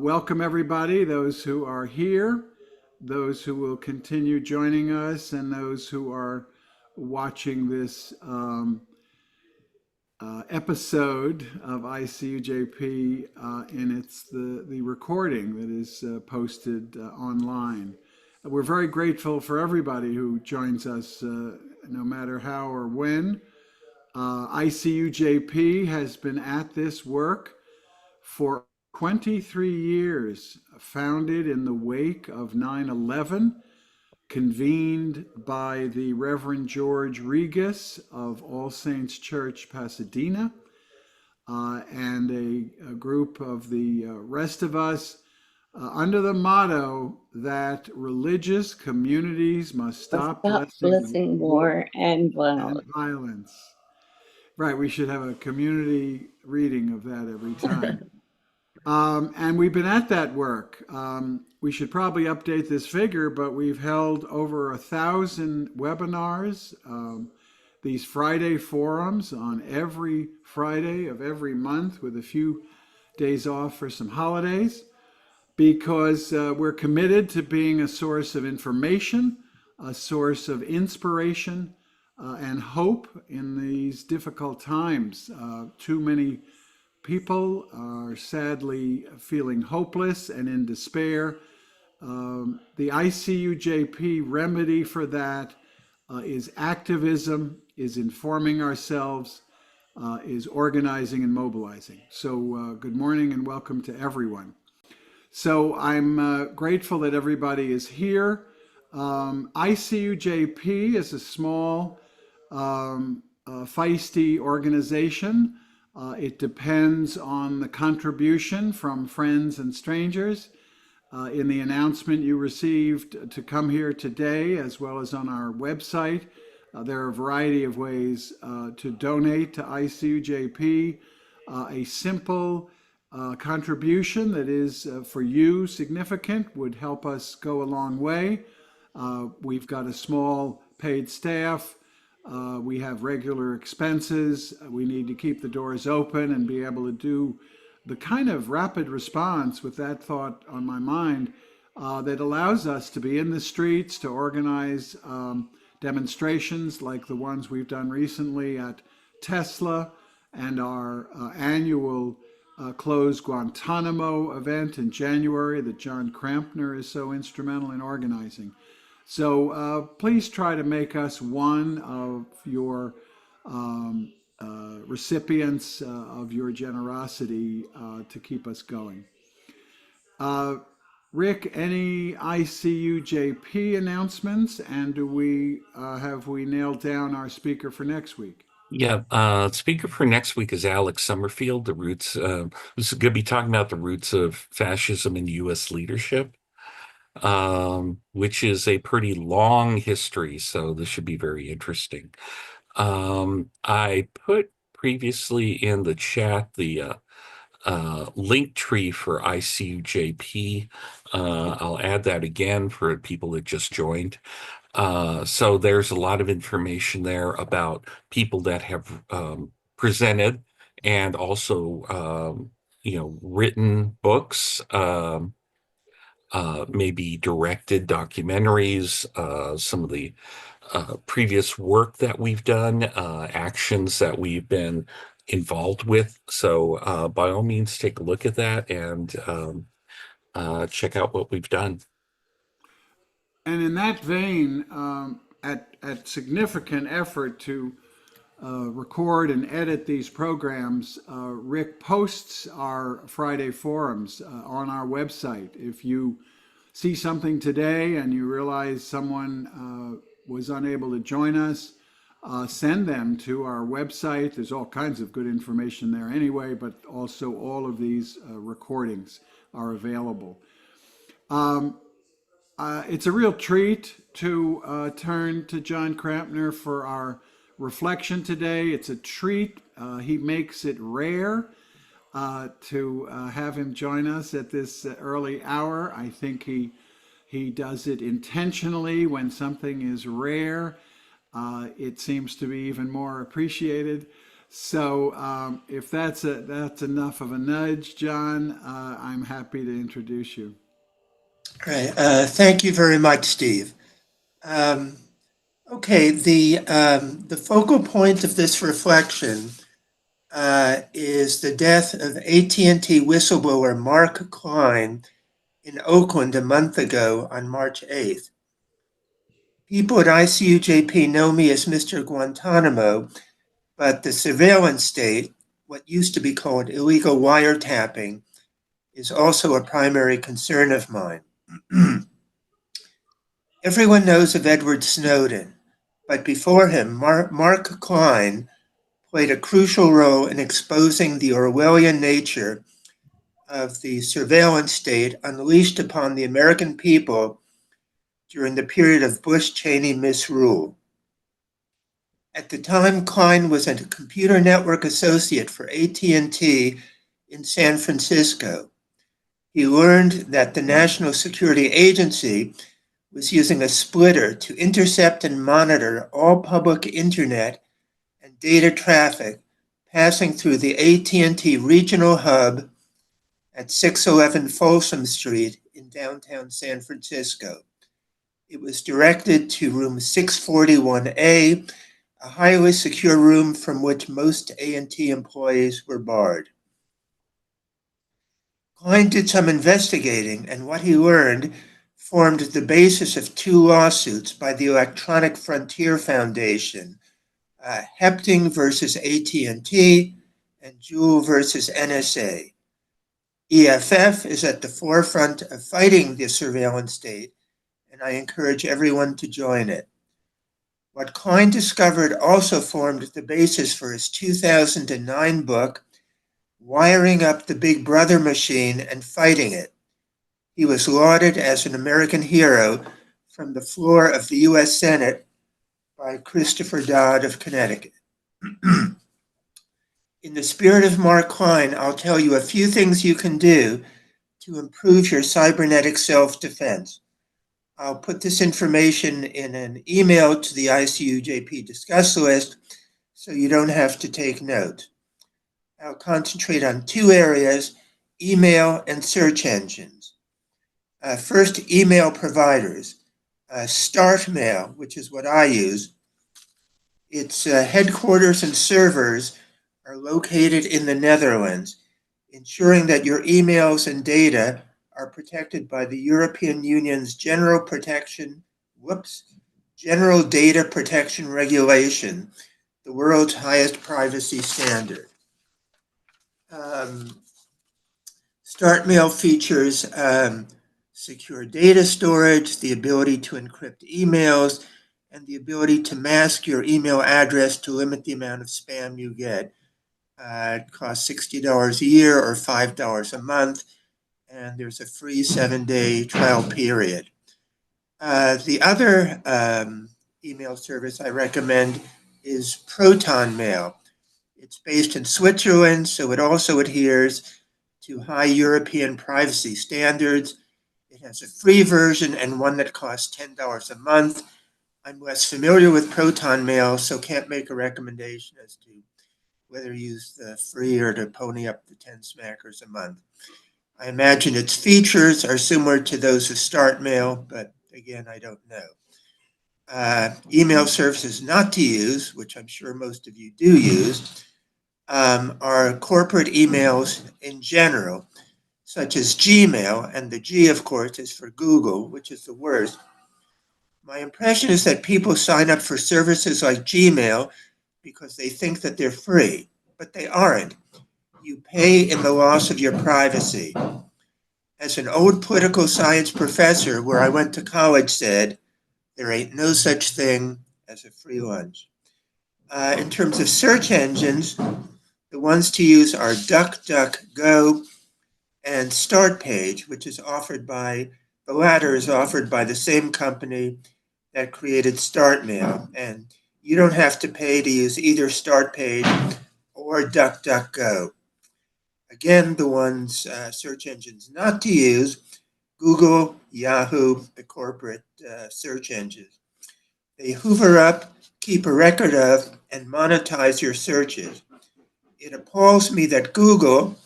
Welcome everybody, those who are here, those who will continue joining us, and those who are watching this episode of ICUJP in the recording that is posted online. We're very grateful for everybody who joins us, no matter how or when. ICUJP has been at this work for 23 years, founded in the wake of 9/11, convened by the Reverend George Regis of All Saints Church, Pasadena, and a group of the rest of us under the motto that religious communities must stop Stop blessing blessing war war and and violence. violence. Right, we should have a community reading of that every time. And we've been at that work. We should probably update this figure, but we've held over 1,000 webinars, these Friday forums on every Friday of every month with a few days off for some holidays, because we're committed to being a source of information, a source of inspiration, and hope in these difficult times. Too many people are sadly feeling hopeless and in despair. The ICUJP remedy for that is activism, is informing ourselves, is organizing and mobilizing. So, good morning and welcome to everyone. So, I'm grateful that everybody is here. ICUJP is a small, feisty organization. It depends on the contribution from friends and strangers. In the announcement you received to come here today, as well as on our website, there are a variety of ways to donate to ICUJP. A simple contribution that is for you significant would help us go a long way. We've got a small paid staff. We have regular expenses. We need to keep the doors open and be able to do the kind of rapid response with that thought on my mind that allows us to be in the streets, to organize demonstrations like the ones we've done recently at Tesla and our annual closed Guantanamo event in January that John Crampner is so instrumental in organizing. So please try to make us one of your recipients of your generosity to keep us going. Rick, any ICUJP announcements, and do we have we nailed down our speaker for next week? Yeah, speaker for next week is Alex Summerfield. This is going to be talking about the roots of fascism in U.S. leadership, which is a pretty long history, so this should be very interesting. I put previously in the chat the link tree for ICUJP. I'll add that again for people that just joined. So there's a lot of information there about people that have presented and also, written books, maybe directed documentaries, some of the previous work that we've done, actions that we've been involved with. So by all means, take a look at that and check out what we've done. And in that vein, at significant effort to record and edit these programs, Rick posts our Friday forums on our website. If you see something today and you realize someone was unable to join us, send them to our website. There's all kinds of good information there anyway, but also all of these recordings are available. It's a real treat to turn to John Crampner for our reflection today. It's a treat. He makes it rare to have him join us at this early hour. I think he does it intentionally. When something is rare, it seems to be even more appreciated. So if that's enough of a nudge, John, I'm happy to introduce you. Great. Thank you very much, Steve. Um, okay, the focal point of this reflection is the death of AT&T whistleblower Mark Klein in Oakland a month ago on March 8th. People at ICUJP know me as Mr. Guantanamo, but the surveillance state, what used to be called illegal wiretapping, is also a primary concern of mine. Everyone knows of Edward Snowden, but before him, Mark Klein played a crucial role in exposing the Orwellian nature of the surveillance state unleashed upon the American people during the period of Bush-Cheney misrule. At the time, Klein was a computer network associate for AT&T in San Francisco. He learned that the National Security Agency was using a splitter to intercept and monitor all public internet and data traffic passing through the AT&T regional hub at 611 Folsom Street in downtown San Francisco. It was directed to room 641A, a highly secure room from which most A&T employees were barred. Klein did some investigating, and what he learned formed the basis of two lawsuits by the Electronic Frontier Foundation, Hepting versus AT&T and Jewel versus NSA. EFF is at the forefront of fighting the surveillance state, and I encourage everyone to join it. What Klein discovered also formed the basis for his 2009 book, Wiring Up the Big Brother Machine and Fighting It. He was lauded as an American hero from the floor of the U.S. Senate by Christopher Dodd of Connecticut. In the spirit of Mark Klein, I'll tell you a few things you can do to improve your cybernetic self-defense. I'll put this information in an email to the ICUJP discuss list so you don't have to take note. I'll concentrate on two areas, email and search engines. First, email providers. StartMail, which is what I use, its headquarters and servers are located in the Netherlands, ensuring that your emails and data are protected by the European Union's General Data Protection Regulation, the world's highest privacy standard. StartMail features secure data storage, the ability to encrypt emails, and the ability to mask your email address to limit the amount of spam you get. It costs $60 a year or $5 a month, and there's a free 7-day trial period. The other email service I recommend is ProtonMail. It's based in Switzerland, so it also adheres to high European privacy standards. It has a free version and one that costs $10 a month. I'm less familiar with ProtonMail, so can't make a recommendation as to whether to use the free or to pony up the 10 smackers a month. I imagine its features are similar to those of StartMail, but again, I don't know. Email services not to use, which I'm sure most of you do use, are corporate emails in general, such as Gmail, and the G, of course, is for Google, which is the worst. My impression is that people sign up for services like Gmail because they think that they're free, but they aren't. You pay in the loss of your privacy. As an old political science professor where I went to college said, there ain't no such thing as a free lunch. In terms of search engines, the ones to use are DuckDuckGo and StartPage, which is offered by, the latter is offered by the same company that created StartMail. And you don't have to pay to use either StartPage or DuckDuckGo. Again, the ones, search engines not to use, Google, Yahoo, the corporate search engines. They hoover up, keep a record of, and monetize your searches. It appalls me that Google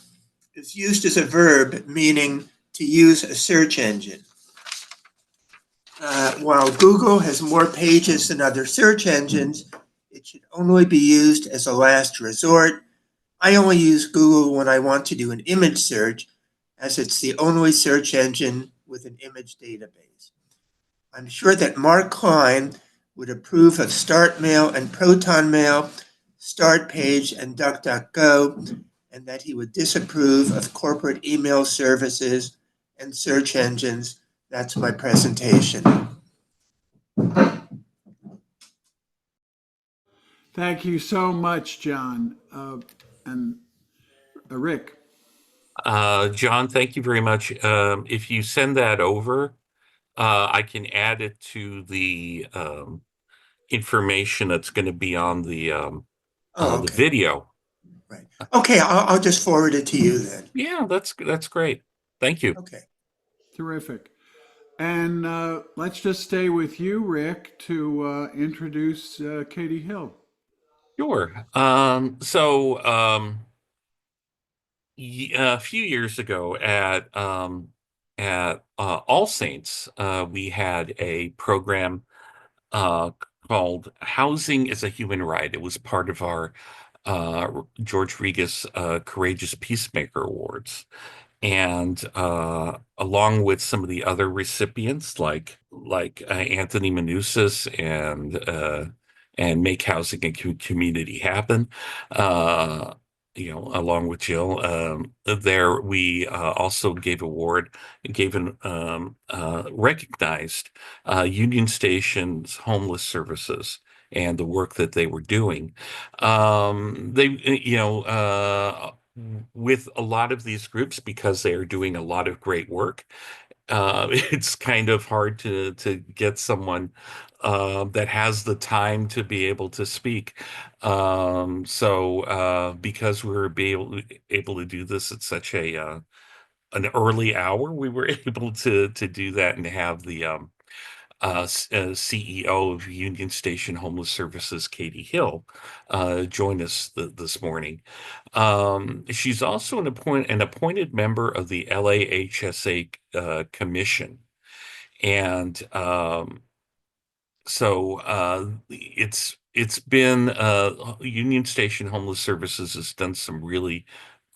is used as a verb meaning to use a search engine. While Google has more pages than other search engines, it should only be used as a last resort. I only use Google when I want to do an image search, as it's the only search engine with an image database. I'm sure that Mark Klein would approve of Start Mail and Proton Mail, Start Page, and DuckDuckGo, and that he would disapprove of corporate email services and search engines. That's my presentation. Thank you so much, John. And Rick. John, thank you very much. If you send that over, I can add it to the information that's going to be on the Oh, the okay. video. Right. Okay, I'll just forward it to you then. Yeah, that's great. Thank you. Okay. Terrific. And let's just stay with you, Rick, to introduce Katie Hill. Sure. A few years ago at All Saints, we had a program uh, called "Housing is a Human Right." It was part of our George Regas Courageous Peacemaker Awards, and along with some of the other recipients like Anthony Manousis and Make Housing a Community Happen, uh, along with Jill, there we also recognized Union Station's homeless services and the work that they were doing. They with a lot of these groups, because they are doing a lot of great work, it's kind of hard to get someone that has the time to be able to speak. Because we were able to do this at such a an early hour, we were able to do that and have the CEO of Union Station Homeless Services, Katie Hill, join us this morning. She's also an appointed member of the LAHSA Commission, and it's been Union Station Homeless Services has done some really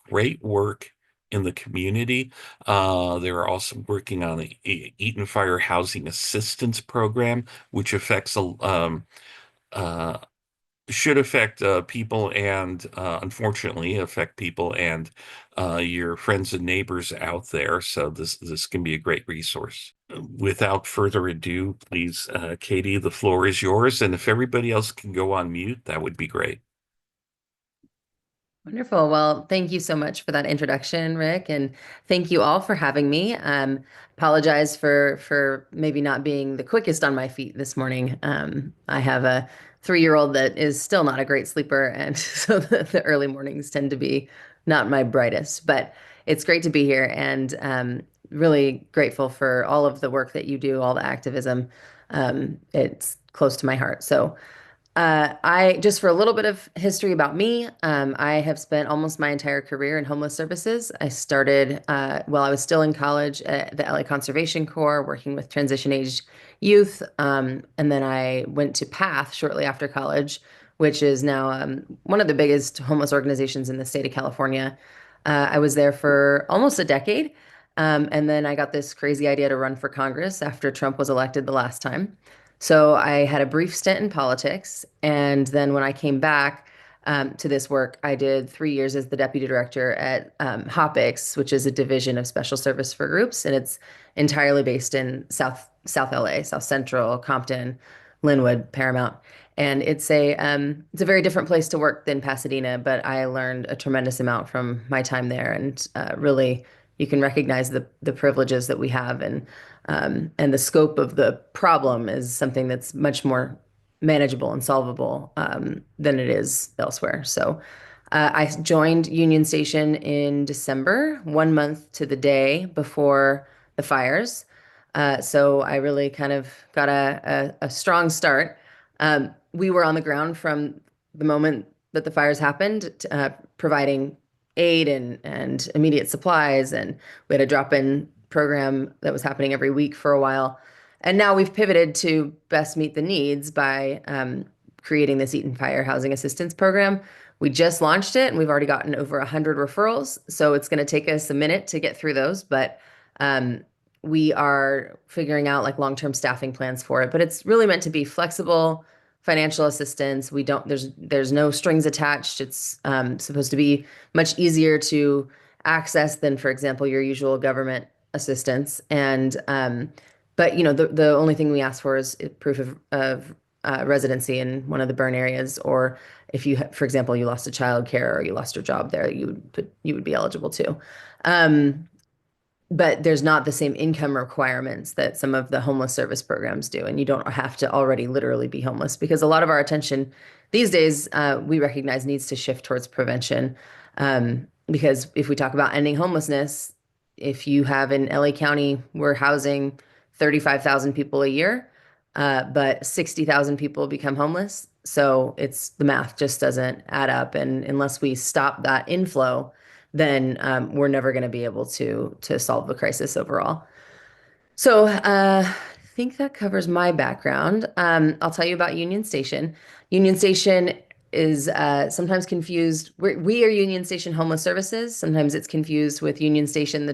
great work in the community. They're also working on the Eaton Fire Housing Assistance Program, which affects uh, should affect people and unfortunately affect people and your friends and neighbors out there. So this can be a great resource. Without further ado, please, Katie, the floor is yours. And if everybody else can go on mute, that would be great. Wonderful. Well, thank you so much for that introduction, Rick, and thank you all for having me. Apologize for maybe not being the quickest on my feet this morning. I have a 3-year-old that is still not a great sleeper, and so the early mornings tend to be not my brightest. But it's great to be here, and really grateful for all of the work that you do, all the activism. It's close to my heart. So. I just for a little bit of history about me, I have spent almost my entire career in homeless services. I started while I was still in college at the LA Conservation Corps, working with transition age youth, and then I went to PATH shortly after college, which is now one of the biggest homeless organizations in the state of California. I was there for almost a decade, and then I got this crazy idea to run for Congress after Trump was elected the last time. So I had a brief stint in politics, and then when I came back to this work, I did 3 years as the deputy director at HOPIX, which is a division of special service for groups, and it's entirely based in South LA, South Central, Compton, Linwood, Paramount, and it's a very different place to work than Pasadena, but I learned a tremendous amount from my time there, and really you can recognize the privileges that we have and the scope of the problem is something that's much more manageable and solvable than it is elsewhere. So I joined Union Station in December, 1 month to the day before the fires. So I really kind of got a strong start. We were on the ground from the moment that the fires happened, providing aid and immediate supplies. And we had a drop-in program that was happening every week for a while. And now we've pivoted to best meet the needs by creating this Eaton Fire Housing Assistance Program. We just launched it and we've already gotten over 100 referrals. So it's going to take us a minute to get through those, but we are figuring out like long-term staffing plans for it. But it's really meant to be flexible financial assistance. There's no strings attached. It's supposed to be much easier to access than, for example, your usual government assistance. And but the only thing we ask for is proof of residency in one of the burn areas, or if you, for example, you lost a child care or you lost your job there, you would be eligible too. But there's not the same income requirements that some of the homeless service programs do. And you don't have to already literally be homeless, because a lot of our attention these days, we recognize, needs to shift towards prevention. Because if we talk about ending homelessness, if you have in LA County, we're housing 35,000 people a year, but 60,000 people become homeless. So the math just doesn't add up. And unless we stop that inflow, then we're never going to be able to solve the crisis overall. So I think that covers my background. I'll tell you about Union Station. Union Station is sometimes confused. We are Union Station Homeless Services. Sometimes it's confused with Union Station, the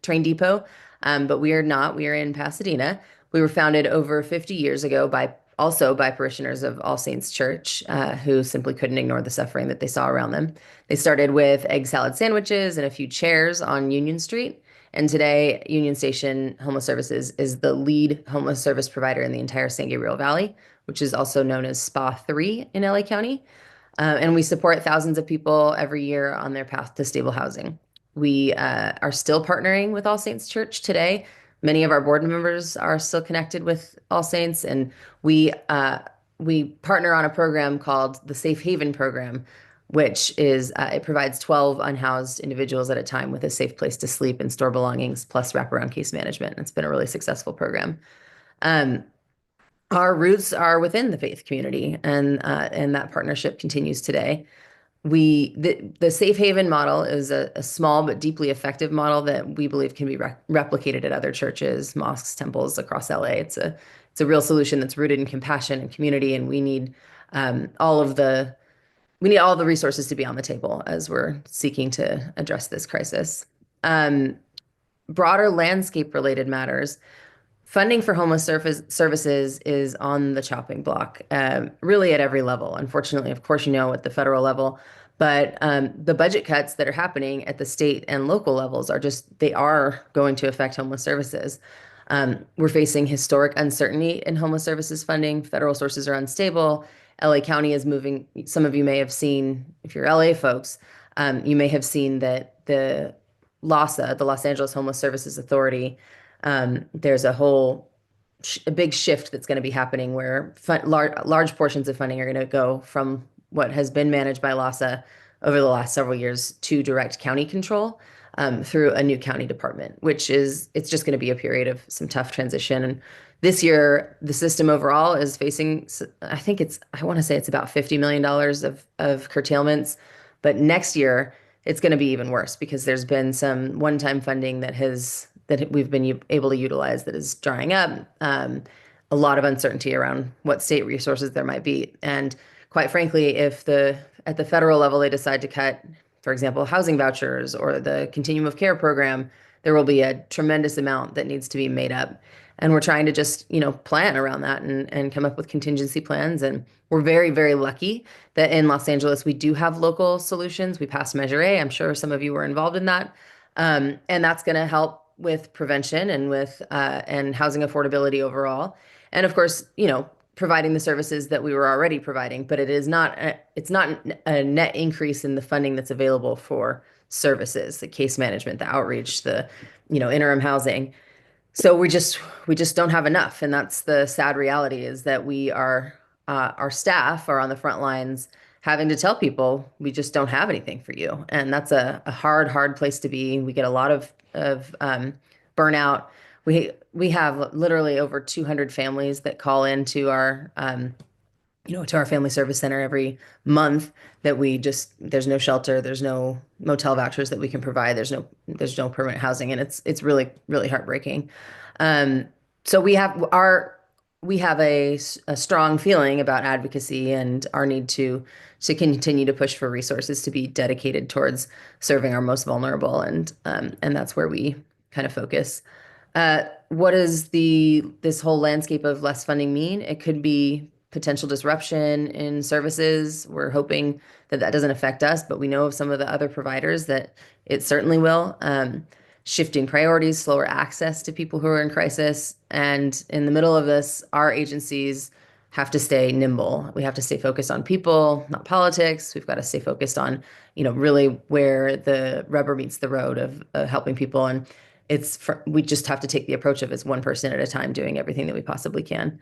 train depot, but we are not. We are in Pasadena. We were founded over 50 years ago by parishioners of All Saints Church, who simply couldn't ignore the suffering that they saw around them. They started with egg salad sandwiches and a few chairs on Union Street. And today, Union Station Homeless Services is the lead homeless service provider in the entire San Gabriel Valley, which is also known as SPA 3 in LA County. And we support thousands of people every year on their path to stable housing. We are still partnering with All Saints Church today. Many of our board members are still connected with All Saints, and we partner on a program called the Safe Haven Program, which is it provides 12 unhoused individuals at a time with a safe place to sleep and store belongings, plus wraparound case management. It's been a really successful program. Our roots are within the faith community, and that partnership continues today. The Safe Haven model is a small but deeply effective model that we believe can be replicated at other churches, mosques, temples across LA. It's a real solution that's rooted in compassion and community, and we need all the resources to be on the table as we're seeking to address this crisis. Broader landscape-related matters. Funding for homeless services is on the chopping block, really at every level. Unfortunately, of course, at the federal level, but the budget cuts that are happening at the state and local levels they are going to affect homeless services. We're facing historic uncertainty in homeless services funding. Federal sources are unstable. LA County is moving. Some of you may have seen, if you're LA folks, you may have seen that the LAHSA, the Los Angeles Homeless Services Authority, there's a big shift that's going to be happening where large portions of funding are going to go from what has been managed by LAHSA over the last several years to direct county control through a new county department, it's just going to be a period of some tough transition. And this year, the system overall is facing, I want to say it's about $50 million of curtailments, but next year it's going to be even worse because there's been some one-time funding that we've been able to utilize that is drying up. A lot of uncertainty around what state resources there might be. And quite frankly, if at the federal level they decide to cut, for example, housing vouchers or the continuum of care program, there will be a tremendous amount that needs to be made up. And we're trying to just, plan around that and come up with contingency plans. And we're very, very lucky that in Los Angeles, we do have local solutions. We passed Measure A. I'm sure some of you were involved in that. And that's going to help with prevention and with and housing affordability overall. And of course, providing the services that we were already providing, but it's not a net increase in the funding that's available for services, the case management, the outreach, the interim housing. So we just don't have enough, and that's the sad reality, is that our staff are on the front lines having to tell people we just don't have anything for you, and that's a hard place to be. We get a lot of burnout. We have literally over 200 families that call into our to our family service center every month that there's no shelter, there's no motel vouchers that we can provide, there's no permanent housing, and it's really, really heartbreaking. Um, so we have a strong feeling about advocacy and our need to continue to push for resources to be dedicated towards serving our most vulnerable, and that's where we kind of focus. What does this whole landscape of less funding mean? It could be potential disruption in services. We're hoping that that doesn't affect us, but we know of some of the other providers that it certainly will. Shifting priorities, slower access to people who are in crisis. And in the middle of this, our agencies have to stay nimble. We have to stay focused on people, not politics. We've got to stay focused on, really where the rubber meets the road of helping people. And we just have to take the approach of it's one person at a time doing everything that we possibly can.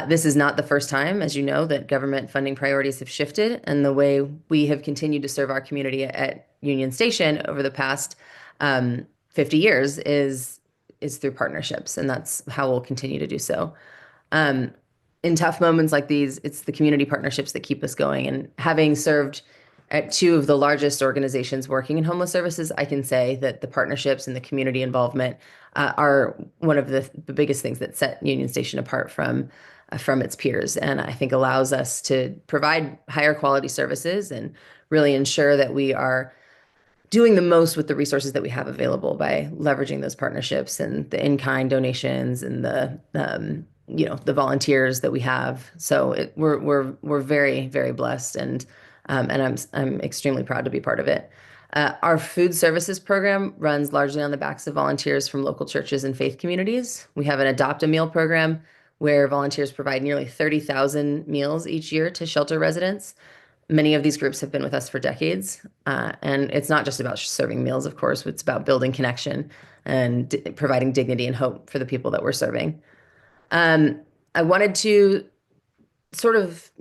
This is not the first time, as you know, that government funding priorities have shifted, and the way we have continued to serve our community at Union Station over the past 50 years is through partnerships, and that's how we'll continue to do so. In tough moments like these, it's the community partnerships that keep us going. And having served at two of the largest organizations working in homeless services, I can say that the partnerships and the community involvement are one of the biggest things that set Union Station apart from its peers, and I think allows us to provide higher quality services and really ensure that we are doing the most with the resources that we have available by leveraging those partnerships and the in-kind donations and the volunteers that we have. So we're very, very blessed, and I'm extremely proud to be part of it. Our food services program runs largely on the backs of volunteers from local churches and faith communities. We have an Adopt a Meal program where volunteers provide nearly 30,000 meals each year to shelter residents. Many of these groups have been with us for decades. And it's not just about serving meals, of course, it's about building connection and providing dignity and hope for the people that we're serving. I wanted to sort of,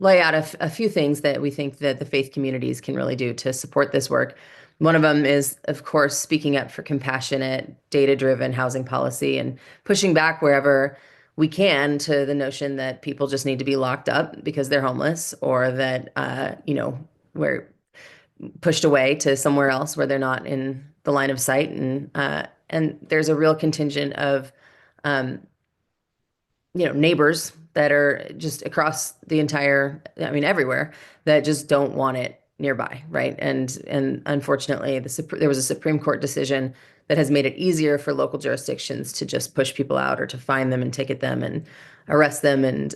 lay out a few things that we think that the faith communities can really do to support this work. One of them is, of course, speaking up for compassionate, data-driven housing policy and pushing back wherever we can to the notion that people just need to be locked up because they're homeless, or that, we're pushed away to somewhere else where they're not in the line of sight. And there's a real contingent of, neighbors that are just across the entire, everywhere, that just don't want it nearby, right? And unfortunately, there was a Supreme Court decision that has made it easier for local jurisdictions to just push people out or to find them and ticket them and arrest them. And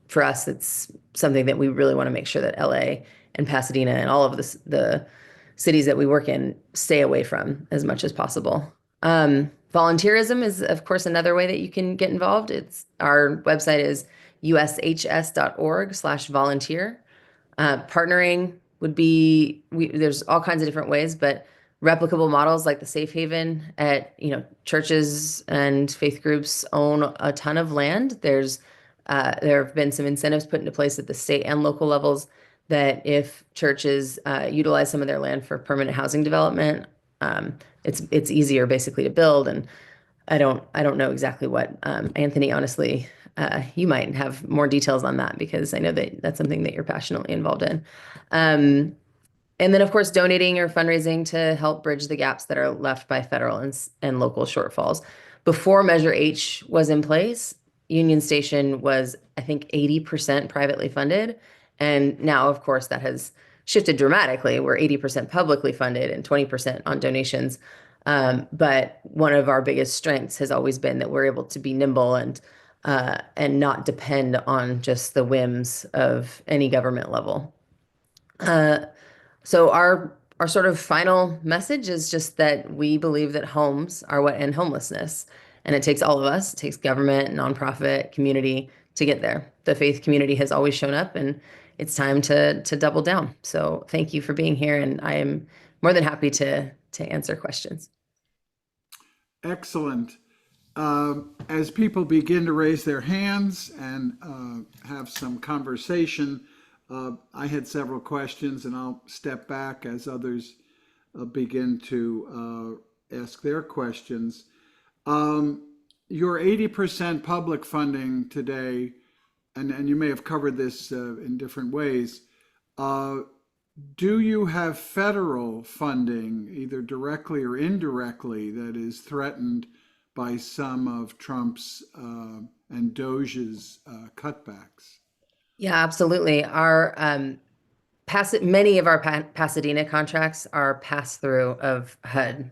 for us, it's something that we really want to make sure that LA and Pasadena and all of the cities that we work in stay away from as much as possible. Volunteerism is, of course, another way that you can get involved. Our website is ushs.org/volunteer. Partnering would be, there's all kinds of different ways, but replicable models like the Safe Haven at, churches and faith groups own a ton of land. There have been some incentives put into place at the state and local levels that if churches utilize some of their land for permanent housing development, it's easier basically to build. And I don't know exactly what, Anthony, honestly, you might have more details on that, because I know that that's something that you're passionately involved in. And then, of course, donating or fundraising to help bridge the gaps that are left by federal and local shortfalls. Before Measure H was in place, Union Station was, I think, 80% privately funded. And now, of course, that has shifted dramatically. We're 80% publicly funded and 20% on donations. But one of our biggest strengths has always been that we're able to be nimble and not depend on just the whims of any government level. So our sort of final message is just that we believe that homes are what end homelessness. And it takes all of us. It takes government, nonprofit, community to get there. The faith community has always shown up, and it's time to double down. So thank you for being here, and I am more than happy to answer questions. Excellent. As people begin to raise their hands and have some conversation, I had several questions, and I'll step back as others begin to ask their questions. Your 80% public funding today, and you may have covered this in different ways. Uh, do you have federal funding, either directly or indirectly, that is threatened by some of Trump's and Doge's cutbacks? Yeah, absolutely. Our many of our Pasadena contracts are pass through of HUD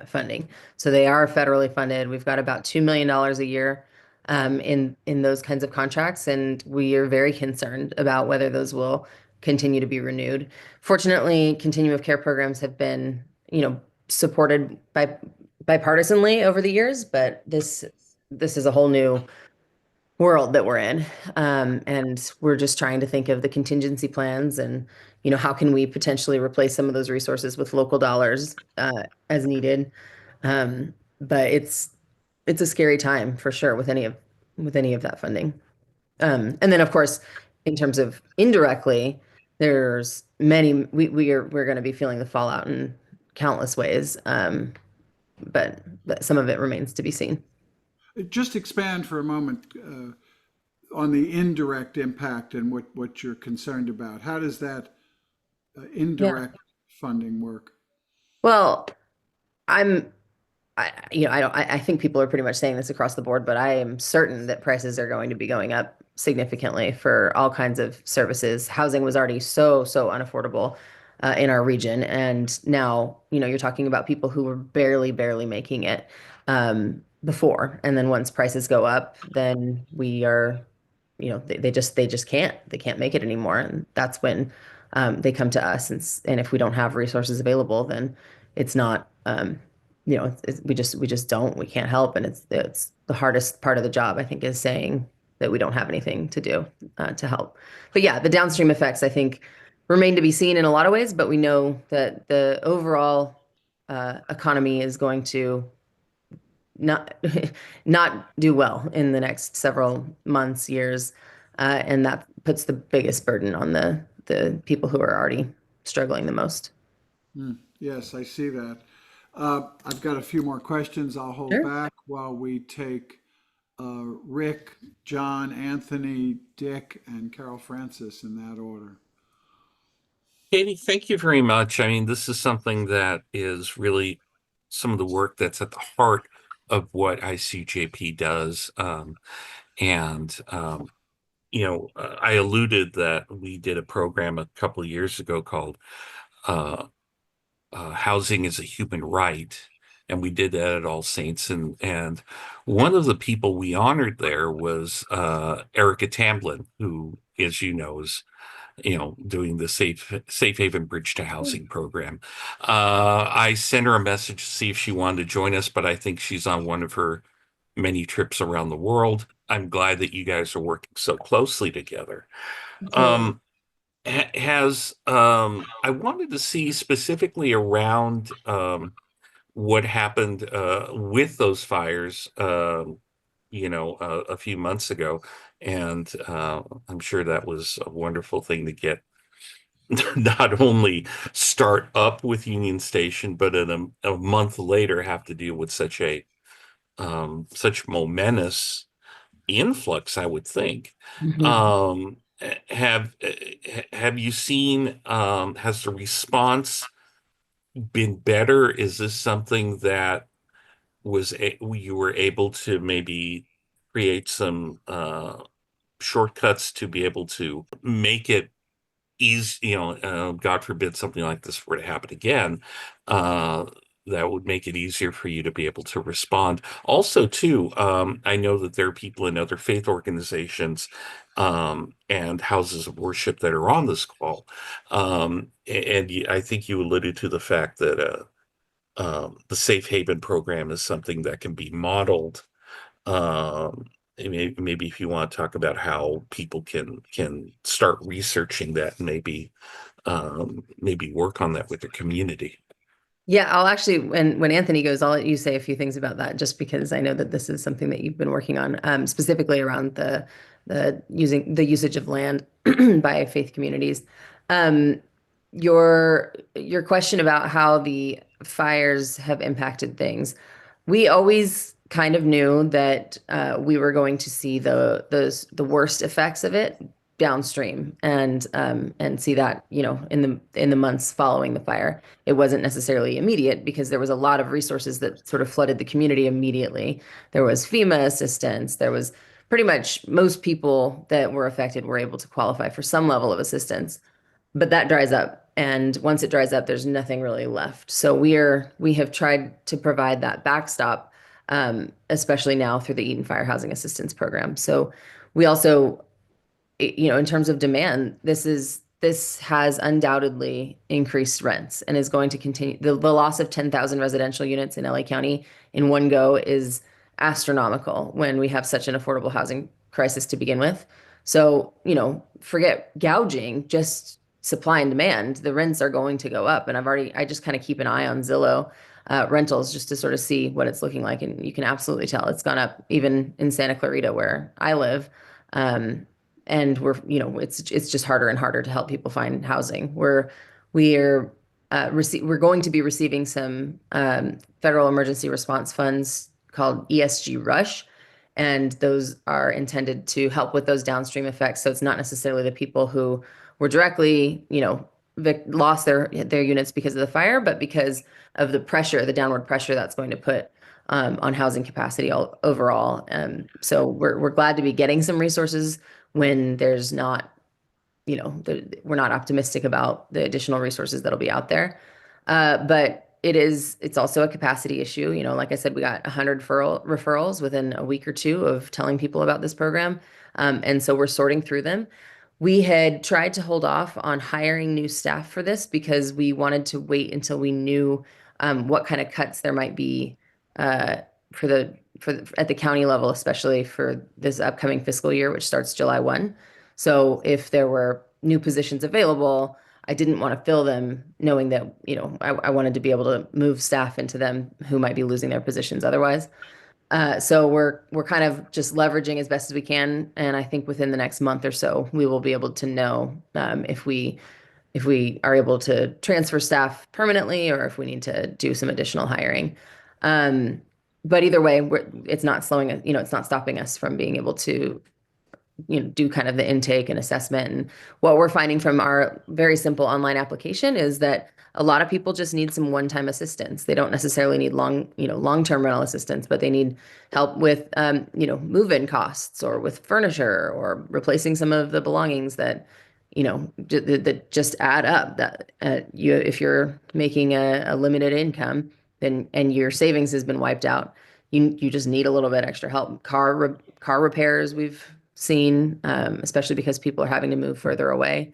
funding, so they are federally funded. We've got about $2 million a year in those kinds of contracts, and we are very concerned about whether those will continue to be renewed. Fortunately, continuum of care programs have been, supported bipartisanly over the years, but this is a whole new world that we're in. And we're just trying to think of the contingency plans and, how can we potentially replace some of those resources with local dollars as needed. But it's a scary time for sure with any of that funding. And then of course, in terms of indirectly, there's many we're going to be feeling the fallout in countless ways. But some of it remains to be seen. Just expand for a moment on the indirect impact and what you're concerned about. How does that Yeah. indirect funding work? Well, I'm, I don't, I think people are pretty much saying this across the board, but I am certain that prices are going to be going up significantly for all kinds of services. Housing was already so unaffordable in our region, and now, you're talking about people who were barely making it before, and then once prices go up, then we are, they just can't make it anymore, and that's when they come to us, and if we don't have resources available, then it's not. We can't help, and it's the hardest part of the job, I think, is saying that we don't have anything to do to help. But yeah, the downstream effects, I think, remain to be seen in a lot of ways, but we know that the overall economy is going to not not do well in the next several months, years, and that puts the biggest burden on the people who are already struggling the most. Yes, I see that. I've got a few more questions. I'll hold Sure. back while we take Rick, John, Anthony, Dick, and Carol Francis in that order. Katie, thank you very much. I mean, this is something that is really some of the work that's at the heart of what ICUJP does. And I alluded that we did a program a couple of years ago called Housing is a Human Right. And we did that at All Saints. And one of the people we honored there was Erica Tamblin, who, as you know, is doing the Safe Haven Bridge to Housing program. I sent her a message to see if she wanted to join us, but I think she's on one of her many trips around the world. I'm glad that you guys are working so closely together. Absolutely. Um, I wanted to see specifically around what happened with those fires, a few months ago. And I'm sure that was a wonderful thing to get not only start up with Union Station, but in a month later have to deal with such momentous influx, I would think. Mhm. Um, have you seen, has the response been better? Is this something that you were able to maybe create some shortcuts to be able to make it easy, God forbid something like this were to happen again, uh, that would make it easier for you to be able to respond. Also, too, I know that there are people in other faith organizations and houses of worship that are on this call. I think you alluded to the fact that the Safe Haven program is something that can be modeled. Maybe if you want to talk about how people can start researching that and maybe work on that with their community. Yeah, I'll actually, when Anthony goes, I'll let you say a few things about that, just because I know that this is something that you've been working on, specifically around the usage of land by faith communities. Um, your question about how the fires have impacted things. We always kind of knew that we were going to see the worst effects of it downstream, and see that, you know, in the months following the fire. It wasn't necessarily immediate because there was a lot of resources that sort of flooded the community immediately. There was FEMA assistance. There was pretty much most people that were affected were able to qualify for some level of assistance. But that dries up, and once it dries up, there's nothing really left. So we have tried to provide that backstop, especially now through the Eaton Fire Housing Assistance Program. So we also, you know, in terms of demand, this has undoubtedly increased rents and is going to continue. The loss of 10,000 residential units in LA County in one go is astronomical when we have such an affordable housing crisis to begin with. So, you know, forget gouging, just supply and demand. The rents are going to go up. And I just kind of keep an eye on Zillow rentals just to sort of see what it's looking like. And you can absolutely tell it's gone up even in Santa Clarita where I live. And you know, it's just harder and harder to help people find housing. We're going to be receiving some federal emergency response funds called ESG Rush, and those are intended to help with those downstream effects. So it's not necessarily the people who were directly, you know, lost their units because of the fire, but because of the pressure, the downward pressure that's going to put on housing capacity overall. So we're glad to be getting some resources when there's not, you know, we're not optimistic about the additional resources that'll be out there. But it's also a capacity issue. You know, like I said, we got 100 referrals within a week or two of telling people about this program. And so we're sorting through them. We had tried to hold off on hiring new staff for this because we wanted to wait until we knew what kind of cuts there might be at the county level, especially for this upcoming fiscal year, which starts July 1. So if there were new positions available, I didn't want to fill them knowing that, you know, I wanted to be able to move staff into them who might be losing their positions otherwise. So we're kind of just leveraging as best as we can, and I think within the next month or so, we will be able to know if we are able to transfer staff permanently or if we need to do some additional hiring. But either way, it's not slowing us, you know, it's not stopping us from being able to, you know, do kind of the intake and assessment. And what we're finding from our very simple online application is that a lot of people just need some one-time assistance. They don't necessarily need long-term rental assistance, but they need help with, you know, move-in costs or with furniture or replacing some of the belongings that, you know, that just add up. That if you're making a limited income, then and your savings has been wiped out, you just need a little bit extra help. Car repairs we've seen, especially because people are having to move further away.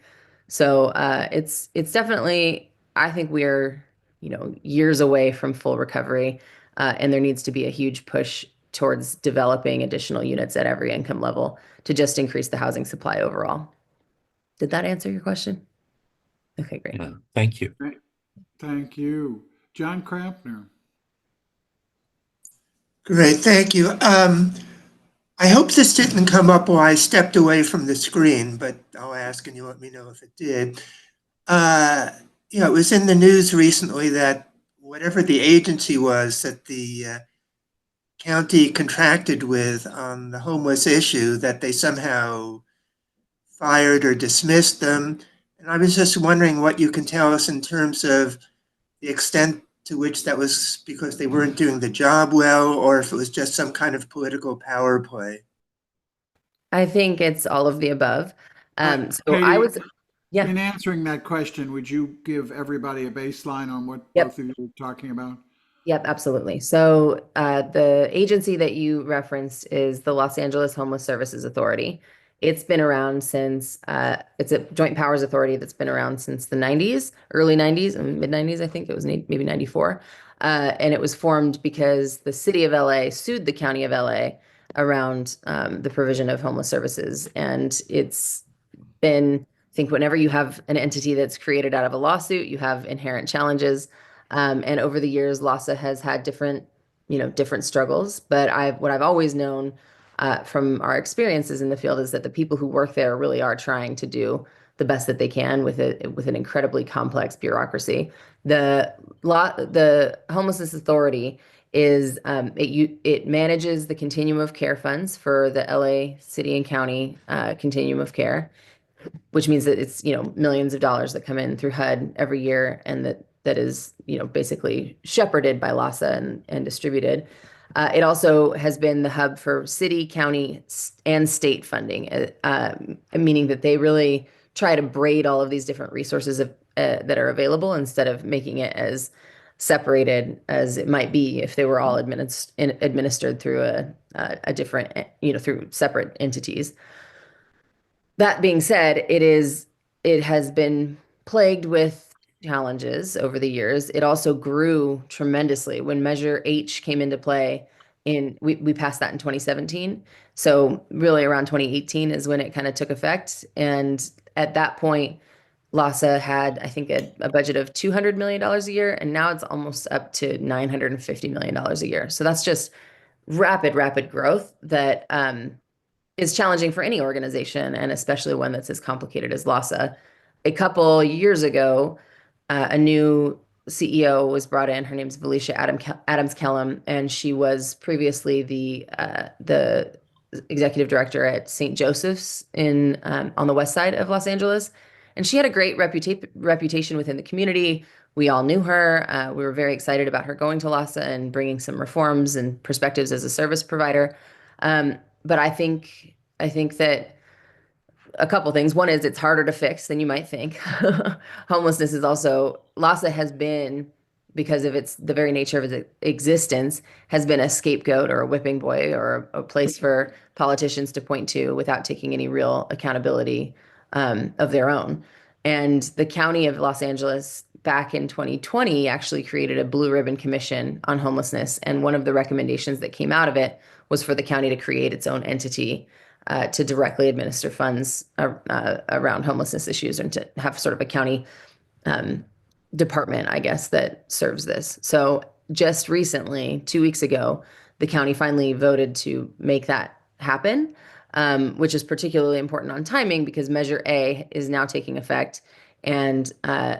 So it's definitely, I think we're, you know, years away from full recovery, and there needs to be a huge push towards developing additional units at every income level to just increase the housing supply overall. Did that answer your question? Okay, great. Yeah, thank you. Great. Thank you. John Krampner. Great, thank you. I hope this didn't come up while I stepped away from the screen, but I'll ask and you let me know if it did. You know, it was in the news recently that whatever the agency was that the county contracted with on the homeless issue, that they somehow fired or dismissed them. And I was just wondering what you can tell us in terms of the extent to which that was because they weren't doing the job well, or if it was just some kind of political power play. I think it's all of the above. So Katie, I was, yeah. in answering that question, would you give everybody a baseline on what Yep. both of you are talking about? Yep, absolutely. So the agency that you referenced is the Los Angeles Homeless Services Authority. It's been around since, it's a joint powers authority that's been around since the 90s, early 90s, and mid 90s, I think it was maybe 94. And it was formed because the city of LA sued the county of LA around the provision of homeless services. And it's been, I think whenever you have an entity that's created out of a lawsuit, you have inherent challenges. And over the years, LASA has had different struggles. But what I've always known from our experiences in the field is that the people who work there really are trying to do the best that they can with an incredibly complex bureaucracy. The Homelessness Authority is it manages the continuum of care funds for the LA City and County continuum of care, which means that it's, millions of dollars that come in through HUD every year, and that is, basically shepherded by LAHSA and distributed. It also has been the hub for city, county, and state funding, meaning that they really try to braid all of these different resources that are available instead of making it as separated as it might be if they were all administered through a different, through separate entities. That being said, it has been plagued with challenges over the years. It also grew tremendously when Measure H came into play. We passed that in 2017. So really around 2018 is when it kind of took effect. And at that point, LAHSA had, I think, a budget of $200 million a year, and now it's almost up to $950 million a year. So that's just rapid growth that is challenging for any organization, and especially one that's as complicated as LAHSA. A couple years ago, a new CEO was brought in. Her name's Felicia Adams-Kellum, and she was previously the executive director at St. Joseph's on the west side of Los Angeles. And she had a great reputation within the community. We all knew her. We were very excited about her going to LAHSA and bringing some reforms and perspectives as a service provider. But I think that a couple things. One is it's harder to fix than you might think. Homelessness is also, LAHSA has been, because of the very nature of its existence, has been a scapegoat or a whipping boy or a place for politicians to point to without taking any real accountability of their own. And the County of Los Angeles back in 2020 actually created a Blue Ribbon Commission on homelessness. And one of the recommendations that came out of it was for the county to create its own entity to directly administer funds around homelessness issues, and to have sort of a county department, I guess, that serves this. So just recently, 2 weeks ago, the county finally voted to make that happen, which is particularly important on timing because Measure A is now taking effect, and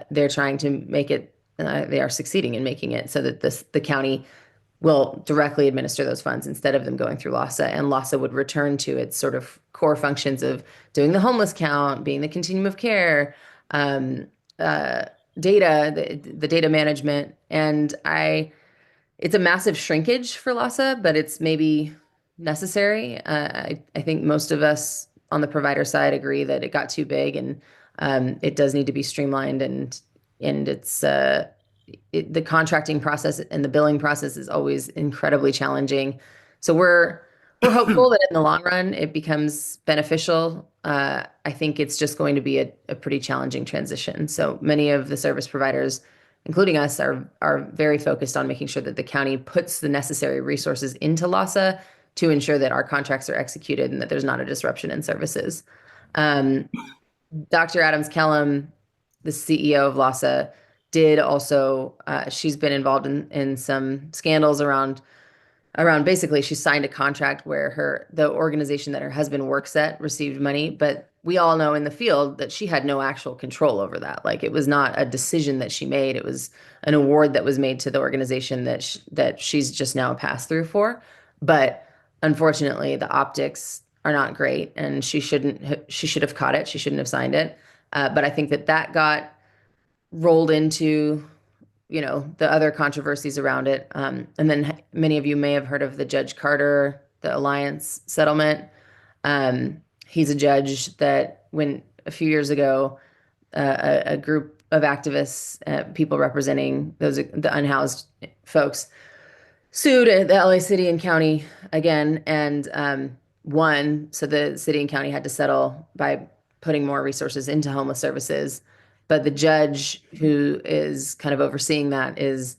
they're trying to make it, they are succeeding in making it so that the county will directly administer those funds instead of them going through LAHSA, and LAHSA would return to its sort of core functions of doing the homeless count, being the continuum of care, data, the data management. And it's a massive shrinkage for LAHSA, but it's maybe necessary. I think most of us on the provider side agree that it got too big, and it does need to be streamlined, and it's the contracting process and the billing process is always incredibly challenging. So we're hopeful that in the long run it becomes beneficial. I think it's just going to be a pretty challenging transition. So many of the service providers, including us, are very focused on making sure that the county puts the necessary resources into LAHSA to ensure that our contracts are executed and that there's not a disruption in services. Dr. Adams-Kellum, the CEO of LAHSA, did also, she's been involved in some scandals around basically she signed a contract where the organization that her husband works at received money, but we all know in the field that she had no actual control over that. Like, it was not a decision that she made. It was an award that was made to the organization that she's just now a pass-through for. But unfortunately, the optics are not great, and she should have caught it. She shouldn't have signed it. But I think that got rolled into, the other controversies around it. And then many of you may have heard of the Judge Carter, the Alliance settlement. He's a judge that a few years ago, a group of activists, people representing the unhoused folks, sued the LA City and County again, and won. So the city and county had to settle by putting more resources into homeless services. But the judge who is kind of overseeing that is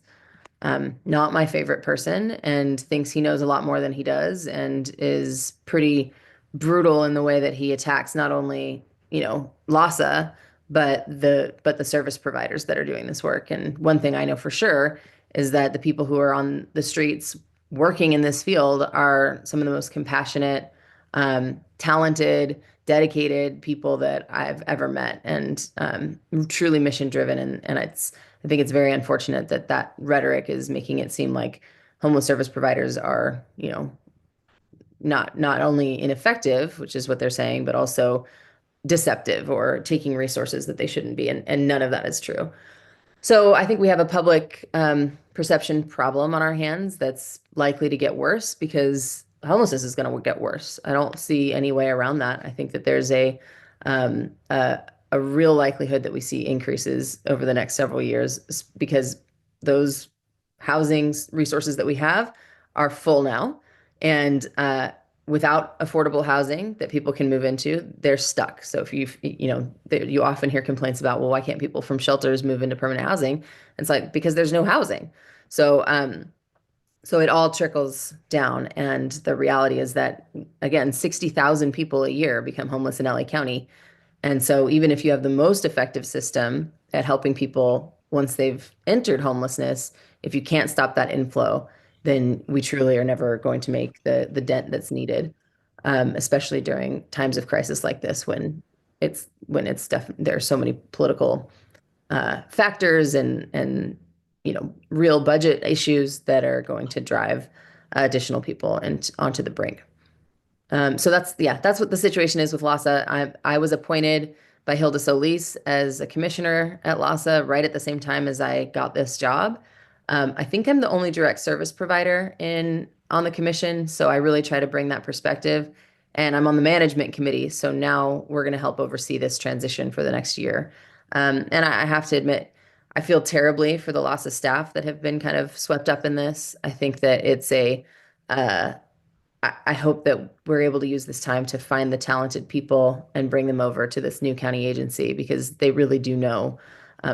not my favorite person, and thinks he knows a lot more than he does, and is pretty brutal in the way that he attacks not only, LAHSA, but the service providers that are doing this work. And one thing I know for sure is that the people who are on the streets working in this field are some of the most compassionate, talented, dedicated people that I've ever met, and truly mission driven. And I think it's very unfortunate that rhetoric is making it seem like homeless service providers are, you know, not only ineffective, which is what they're saying, but also deceptive or taking resources that they shouldn't be. And none of that is true. So I think we have a public perception problem on our hands that's likely to get worse because homelessness is going to get worse. I don't see any way around that. I think that there's um, a a real likelihood that we see increases over the next several years because those housing resources that we have are full now, and without affordable housing that people can move into, they're stuck. So if you often hear complaints about, well, why can't people from shelters move into permanent housing? It's like, because there's no housing. So it all trickles down. And the reality is that, again, 60,000 people a year become homeless in LA County. And so even if you have the most effective system at helping people once they've entered homelessness, if you can't stop that inflow, then we truly are never going to make the dent that's needed, especially during times of crisis like this there are so many political factors and real budget issues that are going to drive additional people and onto the brink. So that's what the situation is with LAHSA. I was appointed by Hilda Solis as a commissioner at LAHSA right at the same time as I got this job. I think I'm the only direct service provider on the commission, so I really try to bring that perspective. And I'm on the management committee, so now we're going to help oversee this transition for the next year. And I have to admit, I feel terribly for the LAHSA staff that have been kind of swept up in this. I think that I hope that we're able to use this time to find the talented people and bring them over to this new county agency because they really do know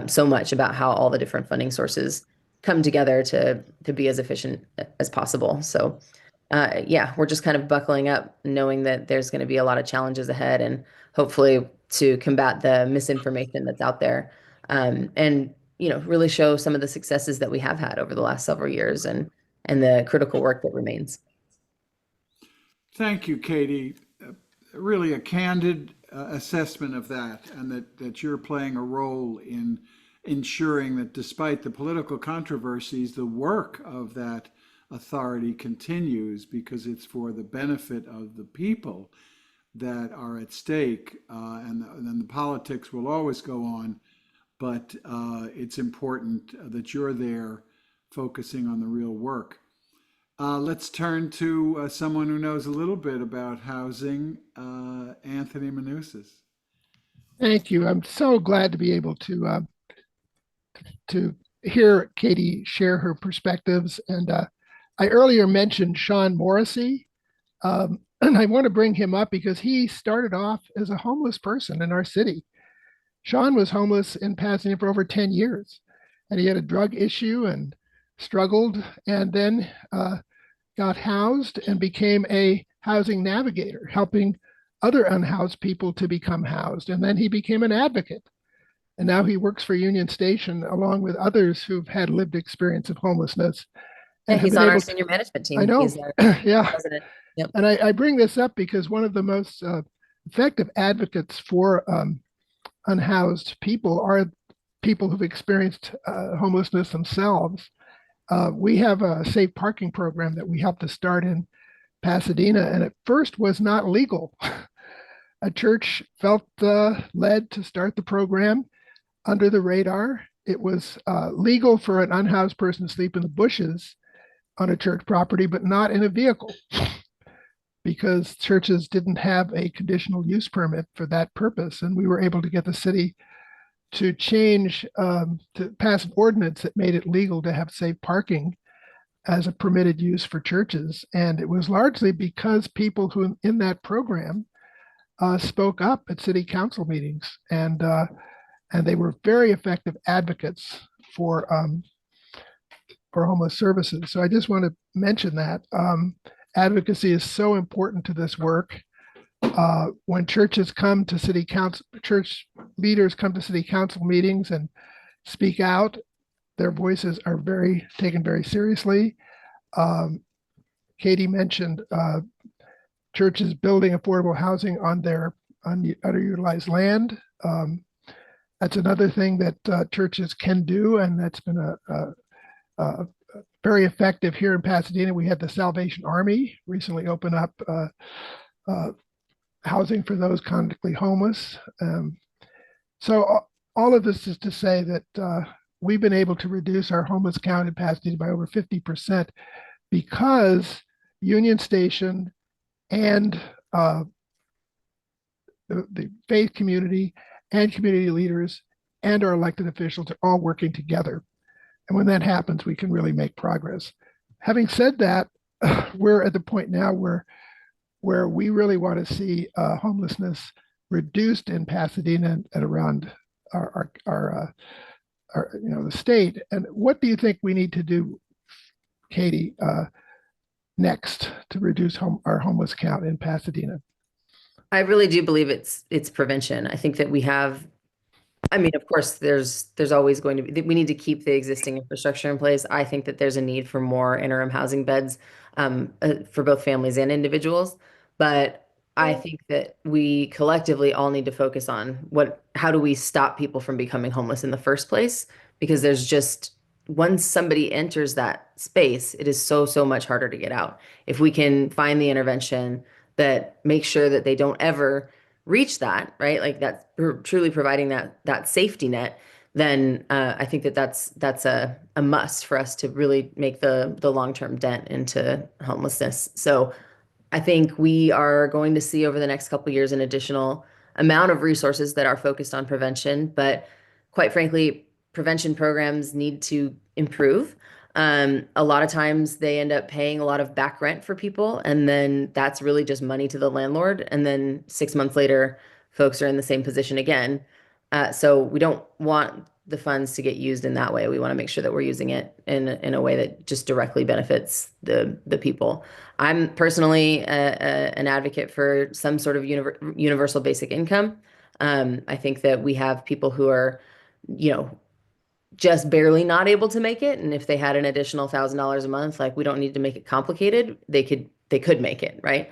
so much about how all the different funding sources come together to be as efficient as possible. So yeah, we're just kind of buckling up, knowing that there's going to be a lot of challenges ahead, and hopefully to combat the misinformation that's out there, and really show some of the successes that we have had over the last several years and the critical work that remains. Thank you, Katie. Really a candid assessment of that, and that you're playing a role in ensuring that despite the political controversies, the work of that authority continues because it's for the benefit of the people that are at stake. And then the politics will always go on, but it's important that you're there focusing on the real work. Let's turn to someone who knows a little bit about housing, Anthony Manousis. Thank you. I'm so glad to be able to hear Katie share her perspectives. And I earlier mentioned Sean Morrissey, and I want to bring him up because he started off as a homeless person in our city. Sean was homeless in Pasadena for over 10 years, and he had a drug issue and struggled, and then got housed and became a housing navigator, helping other unhoused people to become housed. And then he became an advocate. And now he works for Union Station along with others who've had lived experience of homelessness. Yeah, he's on our senior management team. I know. He's our Yeah. president. Yep. And I bring this up because one of the most effective advocates for unhoused people are people who've experienced homelessness themselves. We have a safe parking program that we helped to start in Pasadena, and at first was not legal. A church felt led to start the program under the radar. It was legal for an unhoused person to sleep in the bushes on a church property, but not in a vehicle, because churches didn't have a conditional use permit for that purpose. And we were able to get the city to change, to pass an ordinance that made it legal to have safe parking as a permitted use for churches. And it was largely because people who in that program spoke up at city council meetings, and they were very effective advocates for homeless services. So I just want to mention that advocacy is so important to this work. When churches come to city council, church leaders come to city council meetings and speak out, their voices are taken very seriously. Katie mentioned churches building affordable housing on their underutilized land. That's another thing that churches can do, and that's been a very effective here in Pasadena. We had the Salvation Army recently open up uh, housing for those chronically homeless. So all of this is to say that we've been able to reduce our homeless count in Pasadena by over 50% because Union Station and the faith community and community leaders and our elected officials are all working together. And when that happens, we can really make progress. Having said that, we're at the point now where we really want to see homelessness reduced in Pasadena and around our the state. And what do you think we need to do, Katie, next to reduce our homeless count in Pasadena? I really do believe it's prevention. I think that we have, I mean, of course, there's always going to be, we need to keep the existing infrastructure in place. I think that there's a need for more interim housing beds for both families and individuals. But I think that we collectively all need to focus on how do we stop people from becoming homeless in the first place? Because there's just, once somebody enters that space, it is so much harder to get out. If we can find the intervention that makes sure that they don't ever reach that, right? Like that's truly providing that safety net, then I think that's a must for us to really make the long-term dent into homelessness. So I think we are going to see over the next couple of years an additional amount of resources that are focused on prevention, but quite frankly, prevention programs need to improve. A lot of times they end up paying a lot of back rent for people, and then that's really just money to the landlord. And then 6 months later, folks are in the same position again. So we don't want the funds to get used in that way. We want to make sure that we're using it in a way that just directly benefits the people. I'm personally an advocate for some sort of universal basic income. I think that we have people who are, just barely not able to make it. And if they had an additional $1,000 a month, like we don't need to make it complicated. They could make it, right?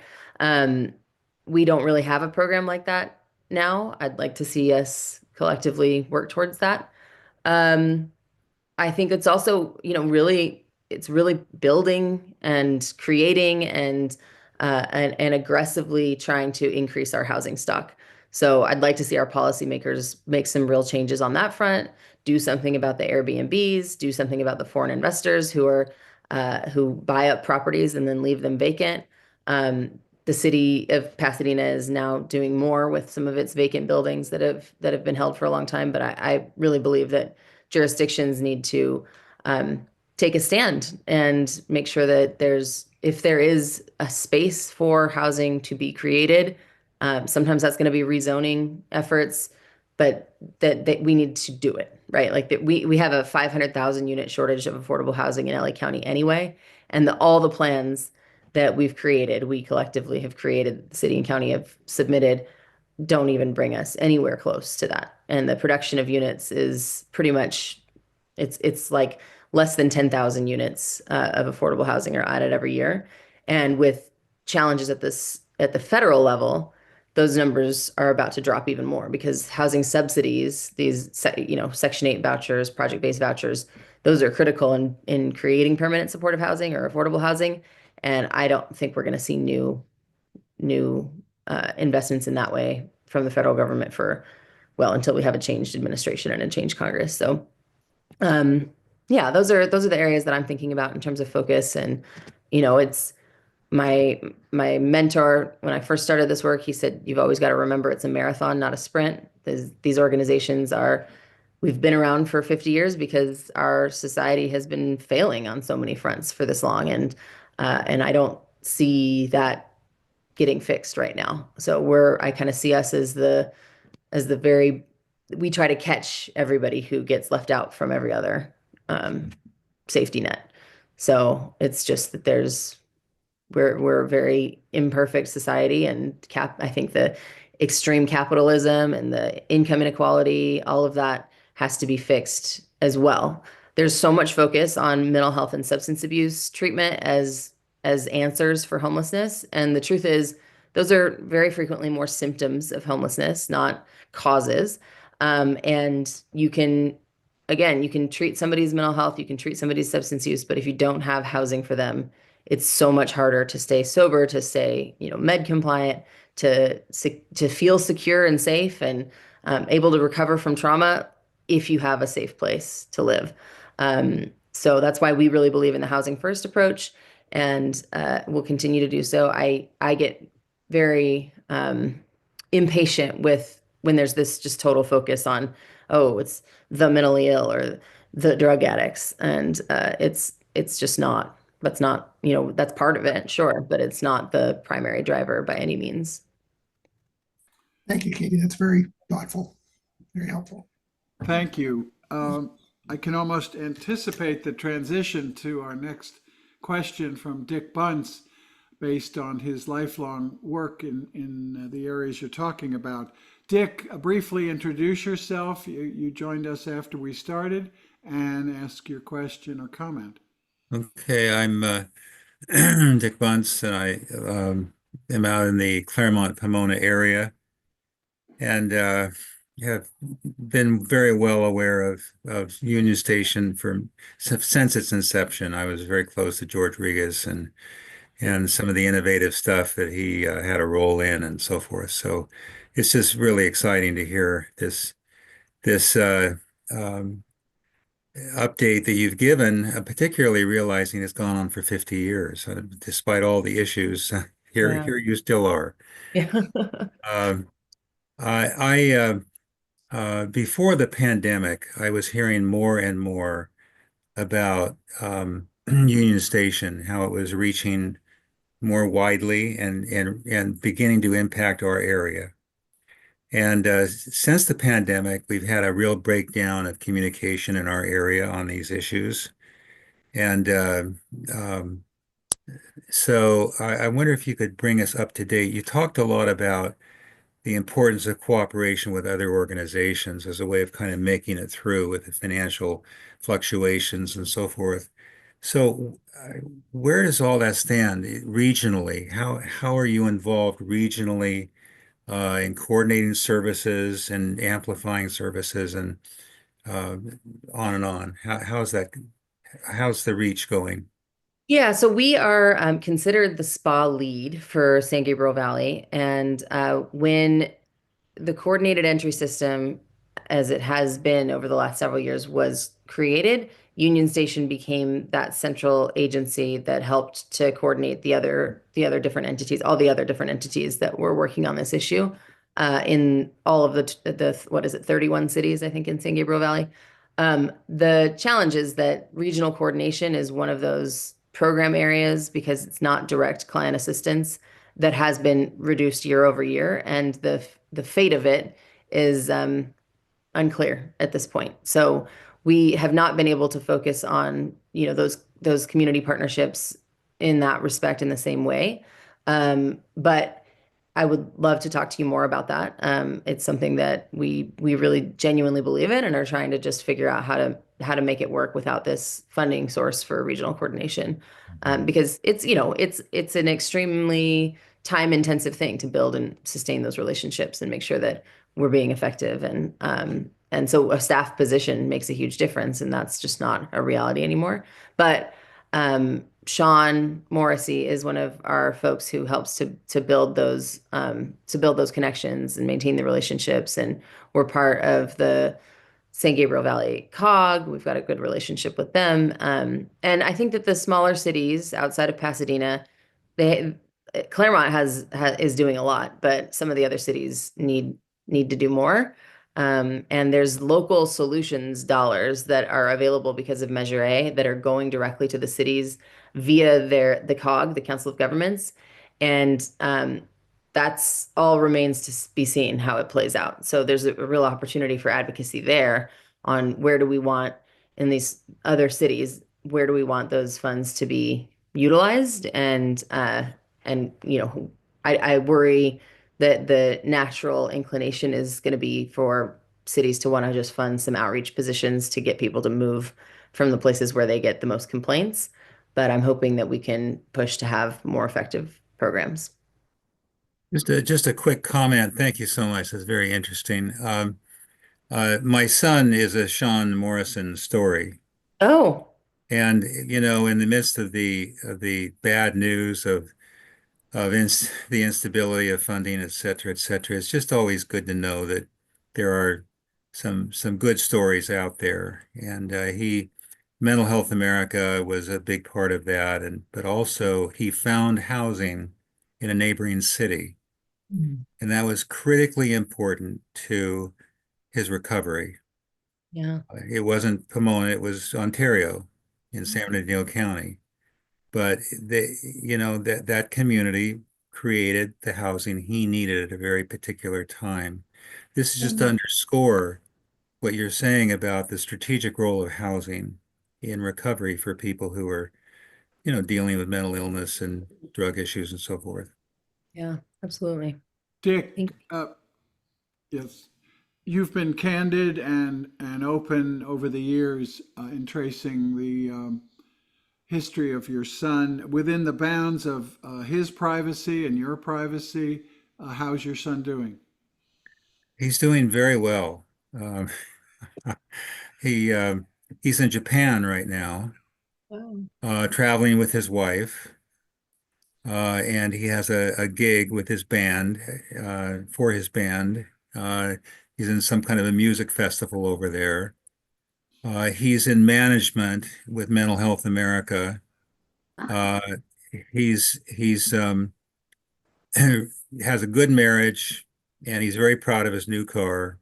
We don't really have a program like that now. I'd like to see us collectively work towards that. I think it's also, it's really building and creating and aggressively trying to increase our housing stock. So I'd like to see our policymakers make some real changes on that front, do something about the Airbnbs, do something about the foreign investors who buy up properties and then leave them vacant. The city of Pasadena is now doing more with some of its vacant buildings that have been held for a long time. But I really believe that jurisdictions need to take a stand and make sure that if there is a space for housing to be created, sometimes that's going to be rezoning efforts, but that we need to do it, right? Like that we have a 500,000 unit shortage of affordable housing in LA County anyway. And all the plans that we collectively have created, the city and county have submitted, don't even bring us anywhere close to that. And the production of units is pretty much, it's like less than 10,000 units of affordable housing are added every year. And with challenges at the federal level, those numbers are about to drop even more because housing subsidies, these, Section 8 vouchers, project-based vouchers, those are critical in creating permanent supportive housing or affordable housing. And I don't think we're going to see new investments in that way from the federal government until we have a changed administration and a changed Congress. So, yeah, those are the areas that I'm thinking about in terms of focus. And, it's my mentor, when I first started this work, he said, you've always got to remember it's a marathon, not a sprint. These organizations we've been around for 50 years because our society has been failing on so many fronts for this long. And I don't see that getting fixed right now. So I kind of see us as we try to catch everybody who gets left out from every other safety net. So it's just that we're a very imperfect society, and I think the extreme capitalism and the income inequality, all of that has to be fixed as well. There's so much focus on mental health and substance abuse treatment as answers for homelessness. And the truth is, those are very frequently more symptoms of homelessness, not causes. And you can again, you can treat somebody's mental health, you can treat somebody's substance use, but if you don't have housing for them, it's so much harder to stay sober, to stay, med compliant, to feel secure and safe and able to recover from trauma if you have a safe place to live. So that's why we really believe in the housing first approach, and we'll continue to do so. I get very impatient with when there's this just total focus on, oh, it's the mentally ill or the drug addicts, and it's just not. That's not, that's part of it, sure, but it's not the primary driver by any means. Thank you, Katie. That's very thoughtful, very helpful. Thank you. I can almost anticipate the transition to our next question from Dick Bunce, based on his lifelong work in the areas you're talking about. Dick, briefly introduce yourself. You joined us after we started, and ask your question or comment. Okay, I'm Dick Bunce, and I am out in the Claremont-Pomona area, and have been very well aware of Union Station since its inception. I was very close to George Regas and some of the innovative stuff that he had a role in, and so forth. So it's just really exciting to hear this update that you've given, particularly realizing it's gone on for 50 years, despite all the issues. Here you still are. Yeah. Before the pandemic, I was hearing more and more about Union Station, how it was reaching more widely and beginning to impact our area. And since the pandemic, we've had a real breakdown of communication in our area on these issues. And so I wonder if you could bring us up to date. You talked a lot about the importance of cooperation with other organizations as a way of kind of making it through with the financial fluctuations and so forth. So where does all that stand regionally? How are you involved regionally in coordinating services and amplifying services and on and on? How's the reach going? Yeah, so we are considered the spa lead for San Gabriel Valley. And when the coordinated entry system, as it has been over the last several years, was created, Union Station became that central agency that helped to coordinate the other different entities, all the other different entities that were working on this issue in all of the what is it, 31 cities, I think, in San Gabriel Valley. The challenge is that regional coordination is one of those program areas, because it's not direct client assistance, that has been reduced year over year, and the fate of it is unclear at this point. So we have not been able to focus on those community partnerships in that respect in the same way. But I would love to talk to you more about that. It's something that we really genuinely believe in and are trying to just figure out how to make it work without this funding source for regional coordination. Because it's an extremely time intensive thing to build and sustain those relationships and make sure that we're being effective. And so a staff position makes a huge difference, and that's just not a reality anymore. But Sean Morrissey is one of our folks who helps to build those connections and maintain the relationships. And we're part of the San Gabriel Valley COG. We've got a good relationship with them. And I think that the smaller cities outside of Pasadena, Claremont is doing a lot, but some of the other cities need to do more. And there's local solutions dollars that are available because of Measure A that are going directly to the cities via the COG, the Council of Governments. And that's all remains to be seen how it plays out. So there's a real opportunity for advocacy there on where do we want, in these other cities, where do we want those funds to be utilized? And I worry that the natural inclination is going to be for cities to want to just fund some outreach positions to get people to move from the places where they get the most complaints. But I'm hoping that we can push to have more effective programs. Just a quick comment. Thank you so much. That's very interesting. My son is a Sean Morrison story. Oh, And, in the midst of the bad news of the instability of funding, et cetera, it's just always good to know that there are some good stories out there. And Mental Health America was a big part of that, but also he found housing in a neighboring city, mm, and that was critically important to his recovery. yeah. It wasn't Pomona, it was Ontario in San Bernardino County. But that community created the housing he needed at a very particular time. This is just to underscore what you're saying about the strategic role of housing in recovery for people who are, dealing with mental illness and drug issues and so forth. Yeah, absolutely. Dick, Thank yes, you've been candid and open over the years in tracing the history of your son within the bounds of his privacy and your privacy. How's your son doing? He's doing very well. Um, he he's in Japan right now, you. traveling with his wife. And he has a gig with his band, for his band. Uh, he's in some kind of a music festival over there. He's in management with Mental Health America. Uh, he's has a good marriage, and he's very proud of his new car.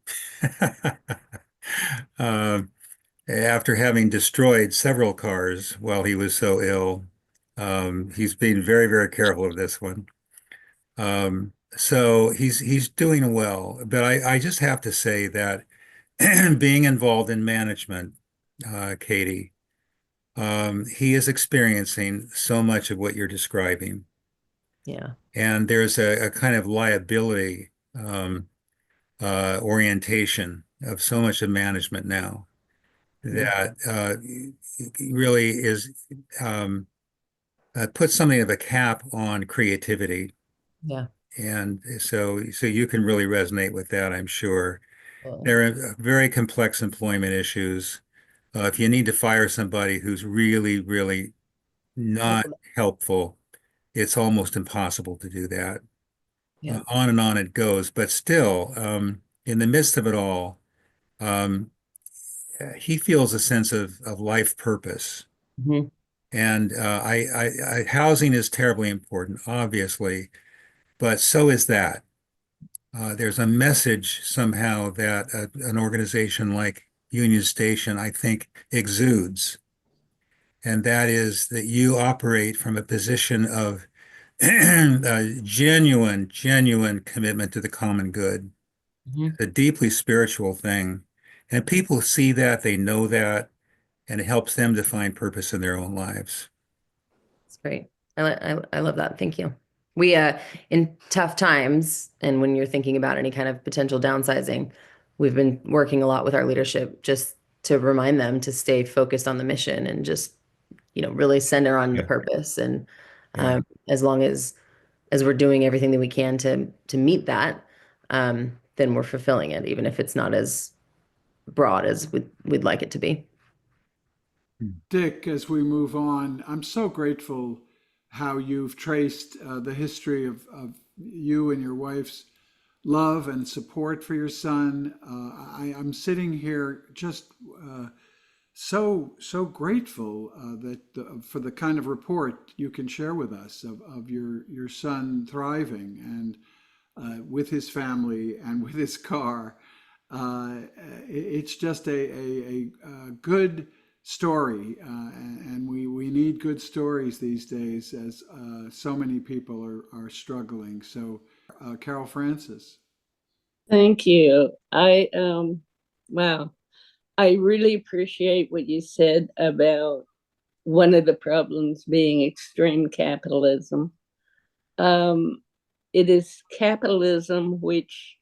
Uh, After having destroyed several cars while he was so ill, he's being very, very careful of this one. So he's doing well, but I just have to say that being involved in management, Katie, he is experiencing so much of what you're describing, Yeah. and there's a kind of liability orientation of so much of management now that really is puts something of a cap on creativity. Yeah. And so you can really resonate with that, I'm sure. Absolutely. There are very complex employment issues. If you need to fire somebody who's really, really not helpful, it's almost impossible to do that. Yeah. On and on it goes. But still, in the midst of it all, um, he feels a sense of life purpose. Mhm. And housing is terribly important, obviously, but so is that. There's a message somehow that an organization like Union Station, I think, exudes, and that is that you operate from a position of genuine commitment to the common good, Mhm. a deeply spiritual thing. And people see that, they know that, and it helps them to find purpose in their own lives. It's great. I love that. Thank you. We in tough times, and when you're thinking about any kind of potential downsizing, we've been working a lot with our leadership just to remind them to stay focused on the mission and just, really center on the Yeah. purpose. And Yeah. as long as we're doing everything that we can to meet that, then we're fulfilling it, even if it's not as broad as we'd like it to be. Dick, as we move on, I'm so grateful how you've traced the history of you and your wife's love and support for your son. I'm sitting here just so grateful that for the kind of report you can share with us of your son thriving and with his family and with his car. It's just a good story, and we need good stories these days as so many people are struggling. So, Carol Francis. Thank you. Wow. I really appreciate what you said about one of the problems being extreme capitalism. It is capitalism which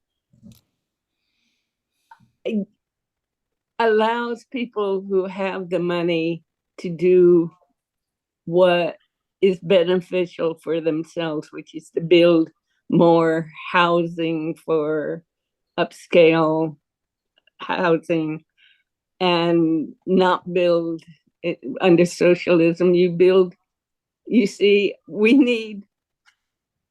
allows people who have the money to do what is beneficial for themselves, which is to build more housing for upscale housing and not build it under socialism. You see, we need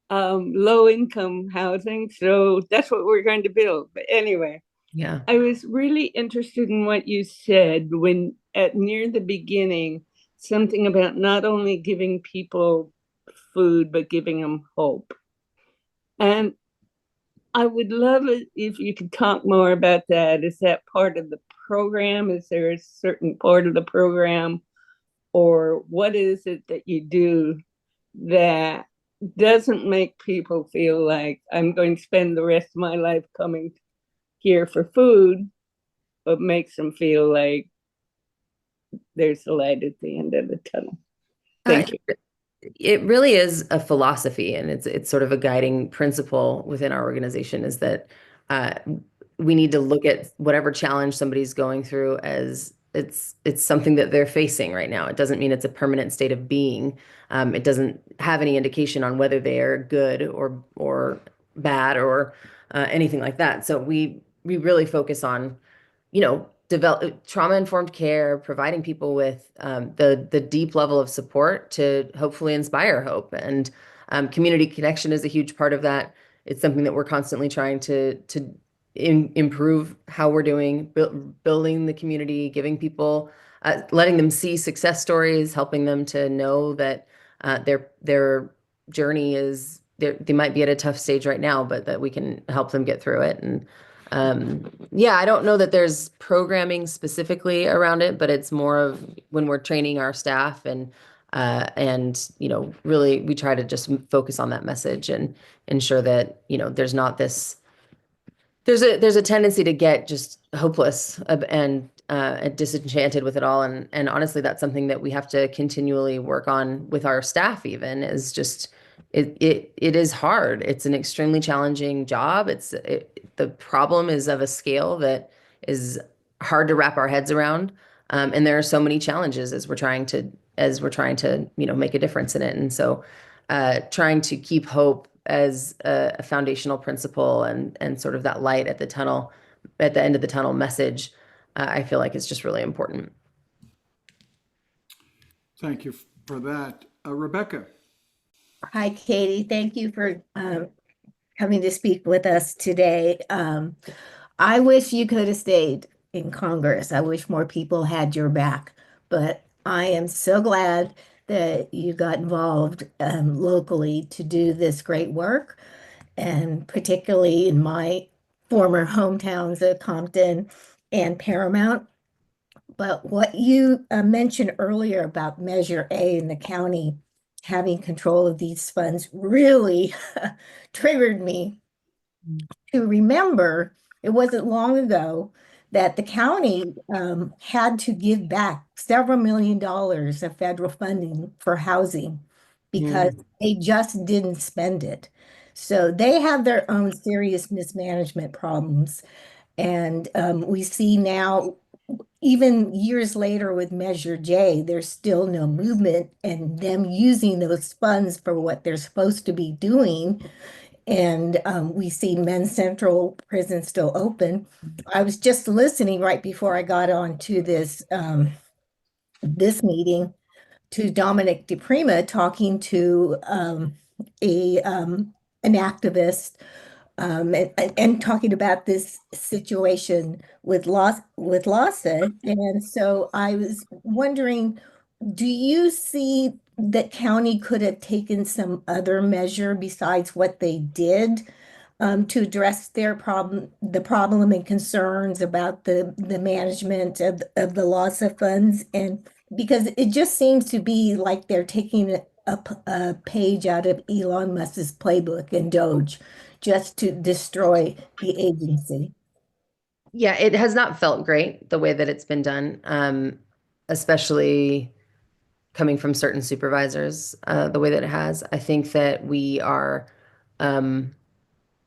low income housing, so that's what we're going to build. But anyway, Yeah. I was really interested in what you said when at near the beginning, something about not only giving people food, but giving them hope. And I would love it if you could talk more about that. Is that part of the program? Is there a certain part of the program? Or what is it that you do that doesn't make people feel like I'm going to spend the rest of my life coming here for food, but makes them feel like there's a light at the end of the tunnel? Thank you. It really is a philosophy, and it's sort of a guiding principle within our organization, is that uh, we need to look at whatever challenge somebody's going through as it's something that they're facing right now. It doesn't mean it's a permanent state of being. It doesn't have any indication on whether they are good or bad or anything like that. So we really focus on, develop trauma-informed care, providing people with the deep level of support to hopefully inspire hope. And community connection is a huge part of that. It's something that we're constantly trying to improve how we're doing, building the community, giving people, letting them see success stories, helping them to know that their journey is, they might be at a tough stage right now, but that we can help them get through it. And yeah, I don't know that there's programming specifically around it, but it's more of when we're training our staff and really we try to just focus on that message and ensure that, there's not this, there's a tendency to get just hopeless and disenchanted with it all. And honestly, that's something that we have to continually work on with our staff, even, is just, it is hard. It's an extremely challenging job. The problem is of a scale that is hard to wrap our heads around. And there are so many challenges as we're trying to make a difference in it. And so trying to keep hope as a foundational principle and sort of that light at the end of the tunnel message, I feel like is just really important. Thank you for that. Rebecca. Hi, Katie. Thank you for coming to speak with us today. I wish you could have stayed in Congress. I wish more people had your back, but I am so glad that you got involved locally to do this great work, and particularly in my former hometowns of Compton and Paramount. But what you mentioned earlier about Measure A in the county having control of these funds really triggered me to remember it wasn't long ago that the county had to give back several $1 million of federal funding for housing because they just didn't spend it. So they have their own serious mismanagement problems. And we see now, even years later with Measure J, there's still no movement and them using those funds for what they're supposed to be doing. And we see Men's Central Prison still open. I was just listening right before I got on to this meeting to Dominic DePrima talking to an activist and talking about this situation with LASA. And so I was wondering, do you see that county could have taken some other measure besides what they did to address the problem and concerns about the management of the LASA funds? And because it just seems to be like they're taking a page out of Elon Musk's playbook and Doge just to destroy the agency. Yeah, it has not felt great the way that it's been done, especially coming from certain supervisors, the way that it has. I think that we are,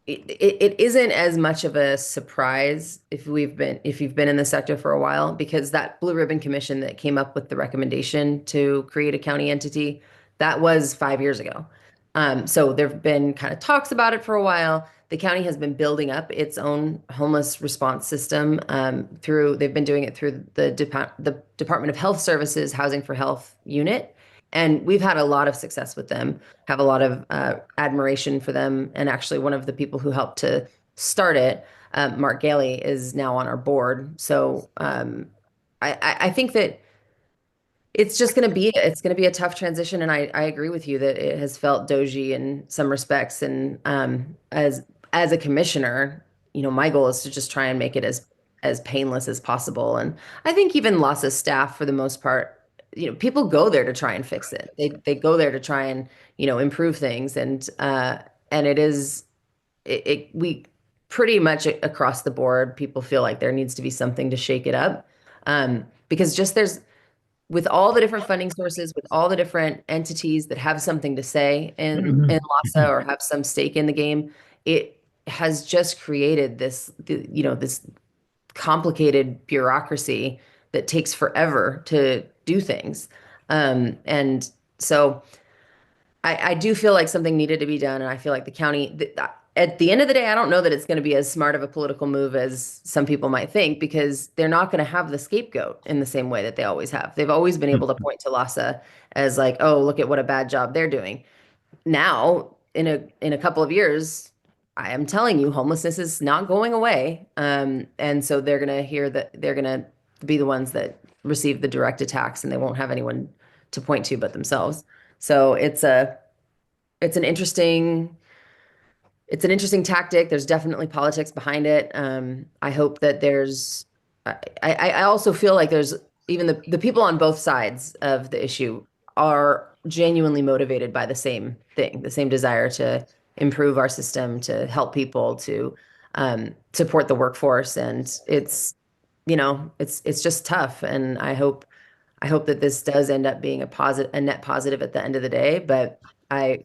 it isn't as much of a surprise if you've been in the sector for a while, because that Blue Ribbon Commission that came up with the recommendation to create a county entity, that was 5 years ago. So there've been kind of talks about it for a while. The county has been building up its own homeless response system they've been doing it through the Department of Health Services Housing for Health unit. And we've had a lot of success with them, have a lot of admiration for them. And actually, one of the people who helped to start it, Mark Gailey, is now on our board. So I think that it's going to be a tough transition. And I agree with you that it has felt doji in some respects. And as a commissioner, my goal is to just try and make it as painless as possible. And I think even LASA staff, for the most part, people go there to try and fix it. They go there to try and, improve things. And we pretty much across the board, people feel like there needs to be something to shake it up. Because with all the different funding sources, with all the different entities that have something to say in LASA or have some stake in the game, it has just created this complicated bureaucracy that takes forever to do things. And so I do feel like something needed to be done. And I feel like the county, at the end of the day, I don't know that it's going to be as smart of a political move as some people might think, because they're not going to have the scapegoat in the same way that they always have. They've always been able to point to LASA as like, oh, look at what a bad job they're doing. Now, in a couple of years, I am telling you, homelessness is not going away. And so they're going to be the ones that receive the direct attacks, and they won't have anyone to point to but themselves. So it's an interesting tactic. There's definitely politics behind it. I hope that I also feel like there's even the people on both sides of the issue are genuinely motivated by the same thing, the same desire to improve our system, to help people, to support the workforce. And it's just tough. And I hope that this does end up being a net positive at the end of the day. But I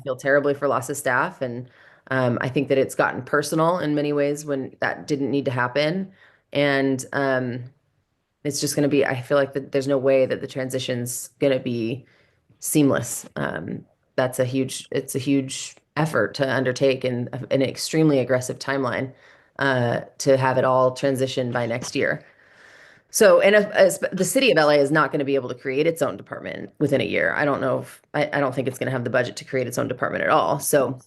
feel terribly for LASA staff, and I think that it's gotten personal in many ways when that didn't need to happen. And it's just going to be, I feel like there's no way that the transition's going to be seamless. It's a huge effort to undertake and an extremely aggressive timeline to have it all transition by next year. So, and the city of LA is not going to be able to create its own department within a year. I don't know if I don't think it's going to have the budget to create its own department at all. So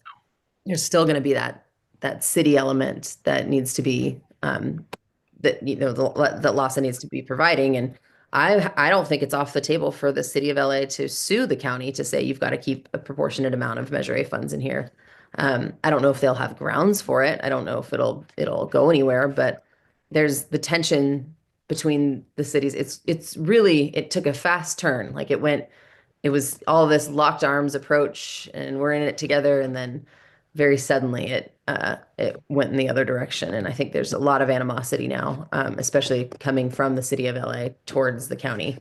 there's still going to be that city element that needs to be that LASA needs to be providing. And I don't think it's off the table for the city of LA to sue the county to say you've got to keep a proportionate amount of Measure A funds in here. I don't know if they'll have grounds for it. I don't know if it'll go anywhere, but there's the tension between the cities. It took a fast turn. Like it was all this locked arms approach and we're in it together. And then very suddenly it went in the other direction. And I think there's a lot of animosity now, especially coming from the city of LA towards the county.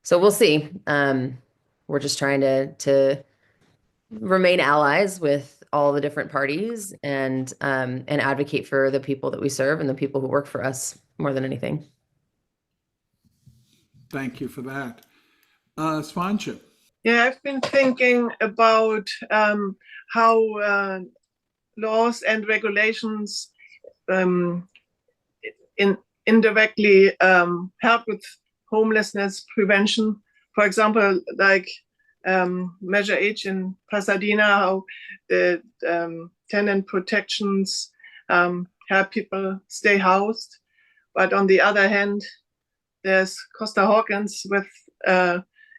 So we'll see. We're just trying to remain allies with all the different parties and advocate for the people that we serve and the people who work for us more than anything. Thank you for that. Swansha. Yeah, I've been thinking about how laws and regulations indirectly help with homelessness prevention. For example, like Measure H in Pasadena, how the tenant protections help people stay housed. But on the other hand, there's Costa Hawkins with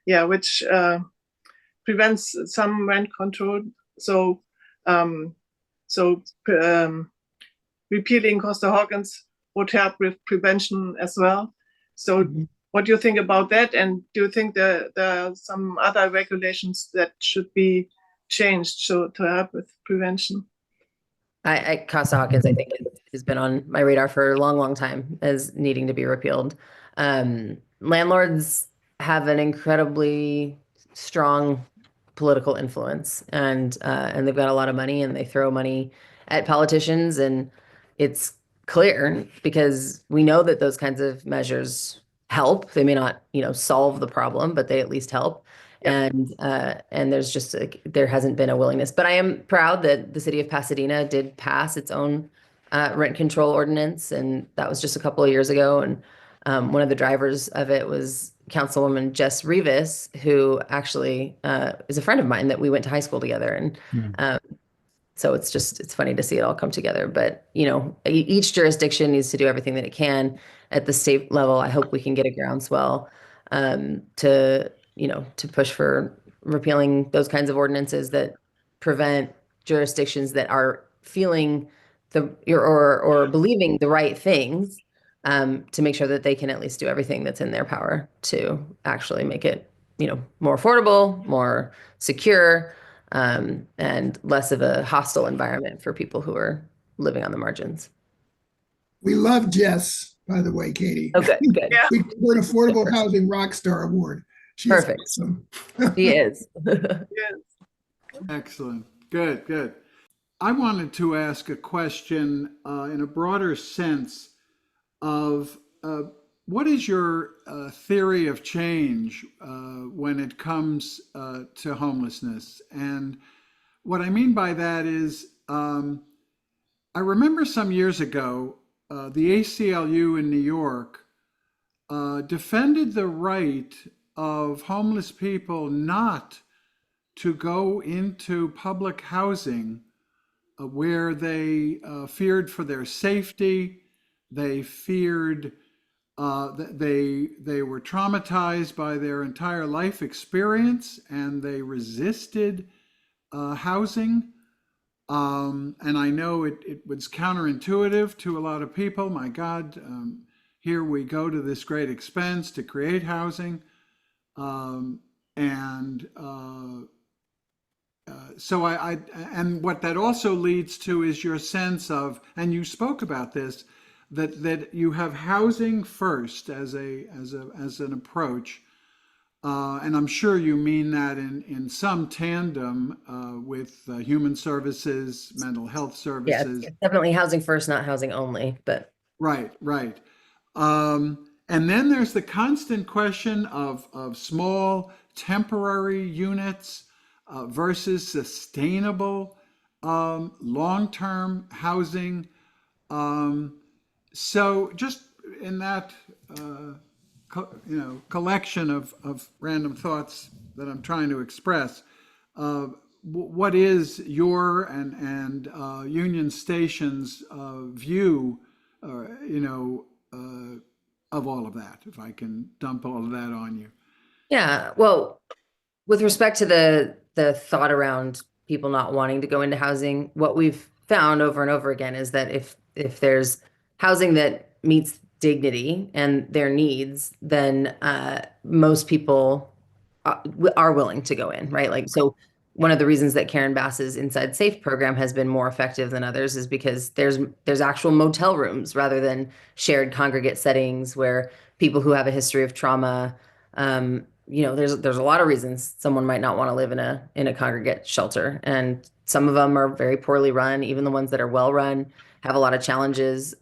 which prevents some rent control. So repealing Costa Hawkins would help with prevention as well. So what do you think about that? And do you think there are some other regulations that should be changed to help with prevention? Costa Hawkins, I think, has been on my radar for a long, long time as needing to be repealed. Landlords have an incredibly strong political influence, and they've got a lot of money, and they throw money at politicians, and it's clear because we know that those kinds of measures help. They may not, solve the problem, but they at least help. And there's just there hasn't been a willingness. But I am proud that the city of Pasadena did pass its own rent control ordinance, and that was just a couple of years ago. And one of the drivers of it was Councilwoman Jess Rivas, who actually is a friend of mine that we went to high school together. And so it's funny to see it all come together. But, each jurisdiction needs to do everything that it can. At the state level, I hope we can get a groundswell to push for repealing those kinds of ordinances that prevent jurisdictions that are feeling or believing the right things, to make sure that they can at least do everything that's in their power to actually make it, more affordable, more secure, and less of a hostile environment for people who are living on the margins. We love Jess, by the way, Katie. Oh, good. Yeah. We won Affordable Housing Rockstar Award. She's Perfect. awesome. He is. Yes. Excellent. Good. I wanted to ask a question in a broader sense of what is your theory of change when it comes to homelessness? And what I mean by that is, I remember some years ago, the ACLU in New York defended the right of homeless people not to go into public housing where they feared for their safety. They feared that they were traumatized by their entire life experience, and they resisted housing. And I know it was counterintuitive to a lot of people. My God, here we go to this great expense to create housing. So and what that also leads to is your sense of, and you spoke about this, that you have housing first as an approach, and I'm sure you mean that in some tandem with human services, mental health services. Yes, definitely housing first, not housing only. But Right. And then there's the constant question of small temporary units versus sustainable long-term housing. So just in that collection of random thoughts that I'm trying to express, what is your and Union Station's view, of all of that, if I can dump all of that on you? yeah, well, with respect to the thought around people not wanting to go into housing, what we've found over and over again is that if there's housing that meets dignity and their needs, then most people are willing to go in, right? Like, so one of the reasons that Karen Bass's Inside Safe program has been more effective than others is because there's actual motel rooms rather than shared congregate settings where people who have a history of trauma, there's a lot of reasons someone might not want to live in a congregate shelter, and some of them are very poorly run. Even the ones that are well run have a lot of challenges,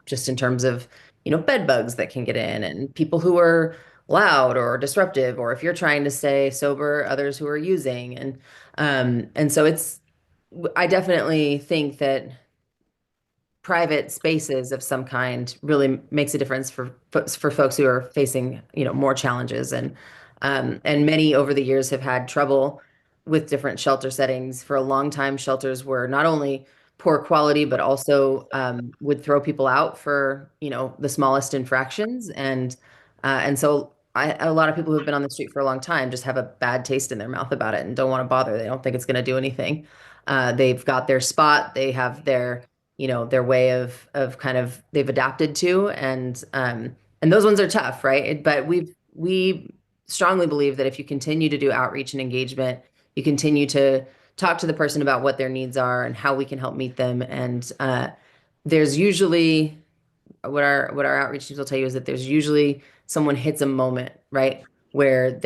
just in terms of bed bugs that can get in, and people who are loud or disruptive, or if you're trying to stay sober, others who are using, and so I definitely think that private spaces of some kind really makes a difference for folks who are facing more challenges, and many over the years have had trouble with different shelter settings. For a long time, shelters were not only poor quality but also would throw people out for the smallest infractions, and so a lot of people who've been on the street for a long time just have a bad taste in their mouth about it and don't want to bother. They don't think it's going to do anything. They've got their spot. They have their way of kind of they've adapted to, and those ones are tough, right? But we strongly believe that if you continue to do outreach and engagement, you continue to talk to the person about what their needs are and how we can help meet them. And there's usually what our outreach teams will tell you is that there's usually someone hits a moment, right, where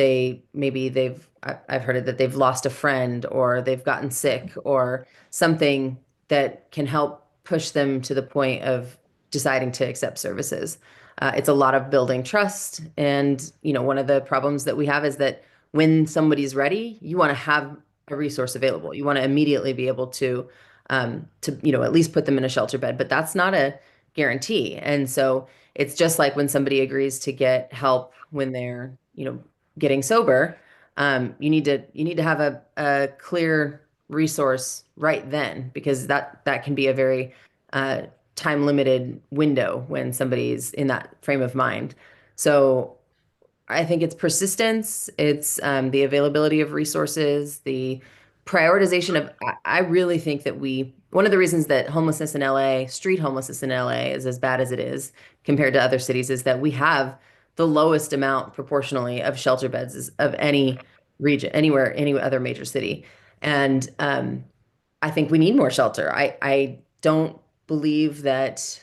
I've heard it that they've lost a friend or they've gotten sick or something that can help push them to the point of deciding to accept services. It's a lot of building trust. And, one of the problems that we have is that when somebody's ready, you want to have a resource available. You want to immediately be able to, at least put them in a shelter bed, but that's not a guarantee. And so it's just like when somebody agrees to get help when they're, getting sober, you need to have a clear resource right then, because that can be a very time limited window when somebody's in that frame of mind. So I think it's persistence, it's the availability of resources, the prioritization of, I really think that one of the reasons that homelessness in LA, street homelessness in LA is as bad as it is compared to other cities is that we have the lowest amount proportionally of shelter beds of any region, anywhere, any other major city. And I think we need more shelter. I don't believe that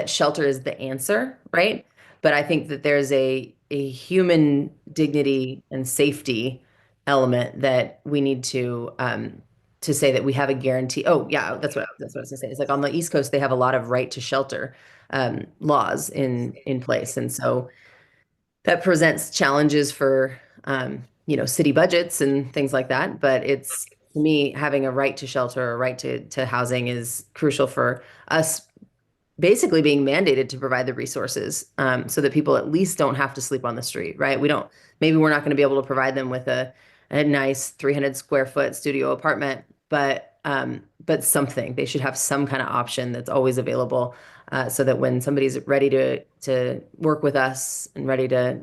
shelter is the answer, right? But I think that there's a human dignity and safety element that we need to say that we have a guarantee. Oh, yeah, that's what I was gonna say. It's like on the East Coast, they have a lot of right to shelter laws in place, and so that presents challenges for city budgets and things like that. But it's, to me, having a right to shelter, a right to housing is crucial for us basically being mandated to provide the resources so that people at least don't have to sleep on the street, right? Maybe we're not going to be able to provide them with a nice 300 square foot studio apartment, but something, they should have some kind of option that's always available so that when somebody's ready to work with us and ready to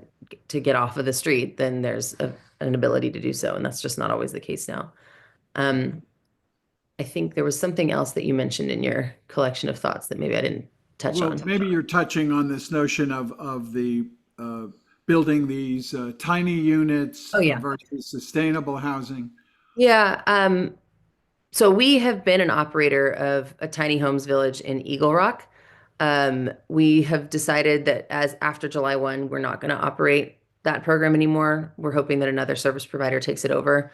get off of the street, then there's an ability to do so. And that's just not always the case now. I think there was something else that you mentioned in your collection of thoughts that maybe I didn't touch Well, on. maybe you're touching on this notion of the building these tiny units Oh, yeah. versus sustainable housing. Yeah. So we have been an operator of a tiny homes village in Eagle Rock. We have decided that as after July 1, we're not going to operate that program anymore. We're hoping that another service provider takes it over.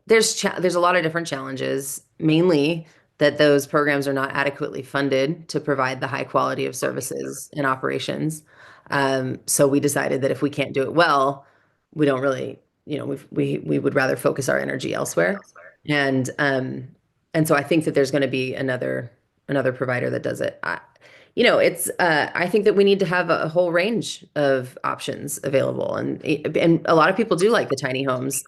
There's a lot of different challenges, mainly that those programs are not adequately funded to provide the high quality of services and operations. So we decided that if we can't do it well, we don't really, we would rather focus our energy elsewhere. And so I think that there's going to be another provider that does it. I think that we need to have a whole range of options available, and a lot of people do like the tiny homes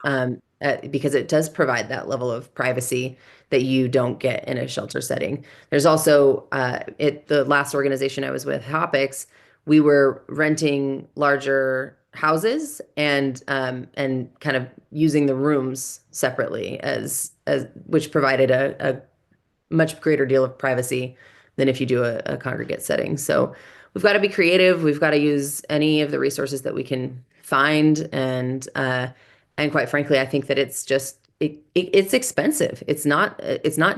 because it does provide that level of privacy that you don't get in a shelter setting. There's also the last organization I was with, Hopics, we were renting larger houses and kind of using the rooms separately as which provided a much greater deal of privacy than if you do a congregate setting. So we've got to be creative. We've got to use any of the resources that we can find. And quite frankly, I think that it's just, it's expensive. It's not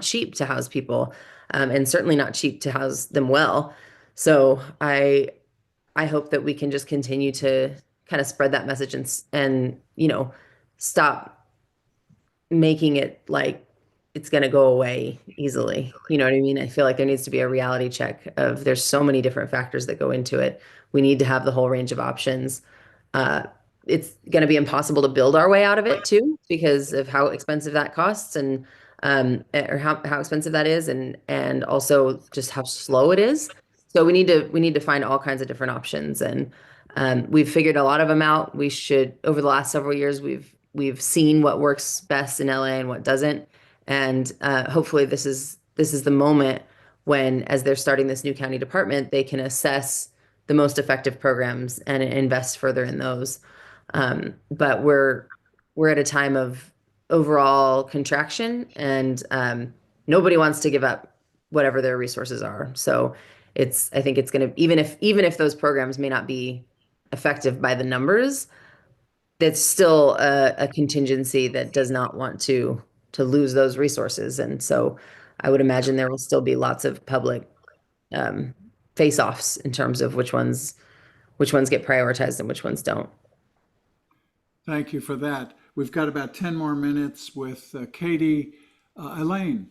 cheap to house people, and certainly not cheap to house them well. So I hope that we can just continue to kind of spread that message and stop making it like it's going to go away easily. You know what I mean? I feel like there needs to be a reality check of there's so many different factors that go into it. We need to have the whole range of options. It's going to be impossible to build our way out of it too, because of how expensive that costs and or how expensive that is, and also just how slow it is. So we need to find all kinds of different options, and we've figured a lot of them out. We should, over the last several years, we've seen what works best in LA and what doesn't. And hopefully this is the moment when, as they're starting this new county department, they can assess the most effective programs and invest further in those. But we're at a time of overall contraction, and nobody wants to give up whatever their resources are. So I think it's going to, even if those programs may not be effective by the numbers, that's still a contingency that does not want to lose those resources. And so I would imagine there will still be lots of public face-offs in terms of which ones get prioritized and which ones don't. Thank you for that. We've got about 10 more minutes with Katie. Elaine.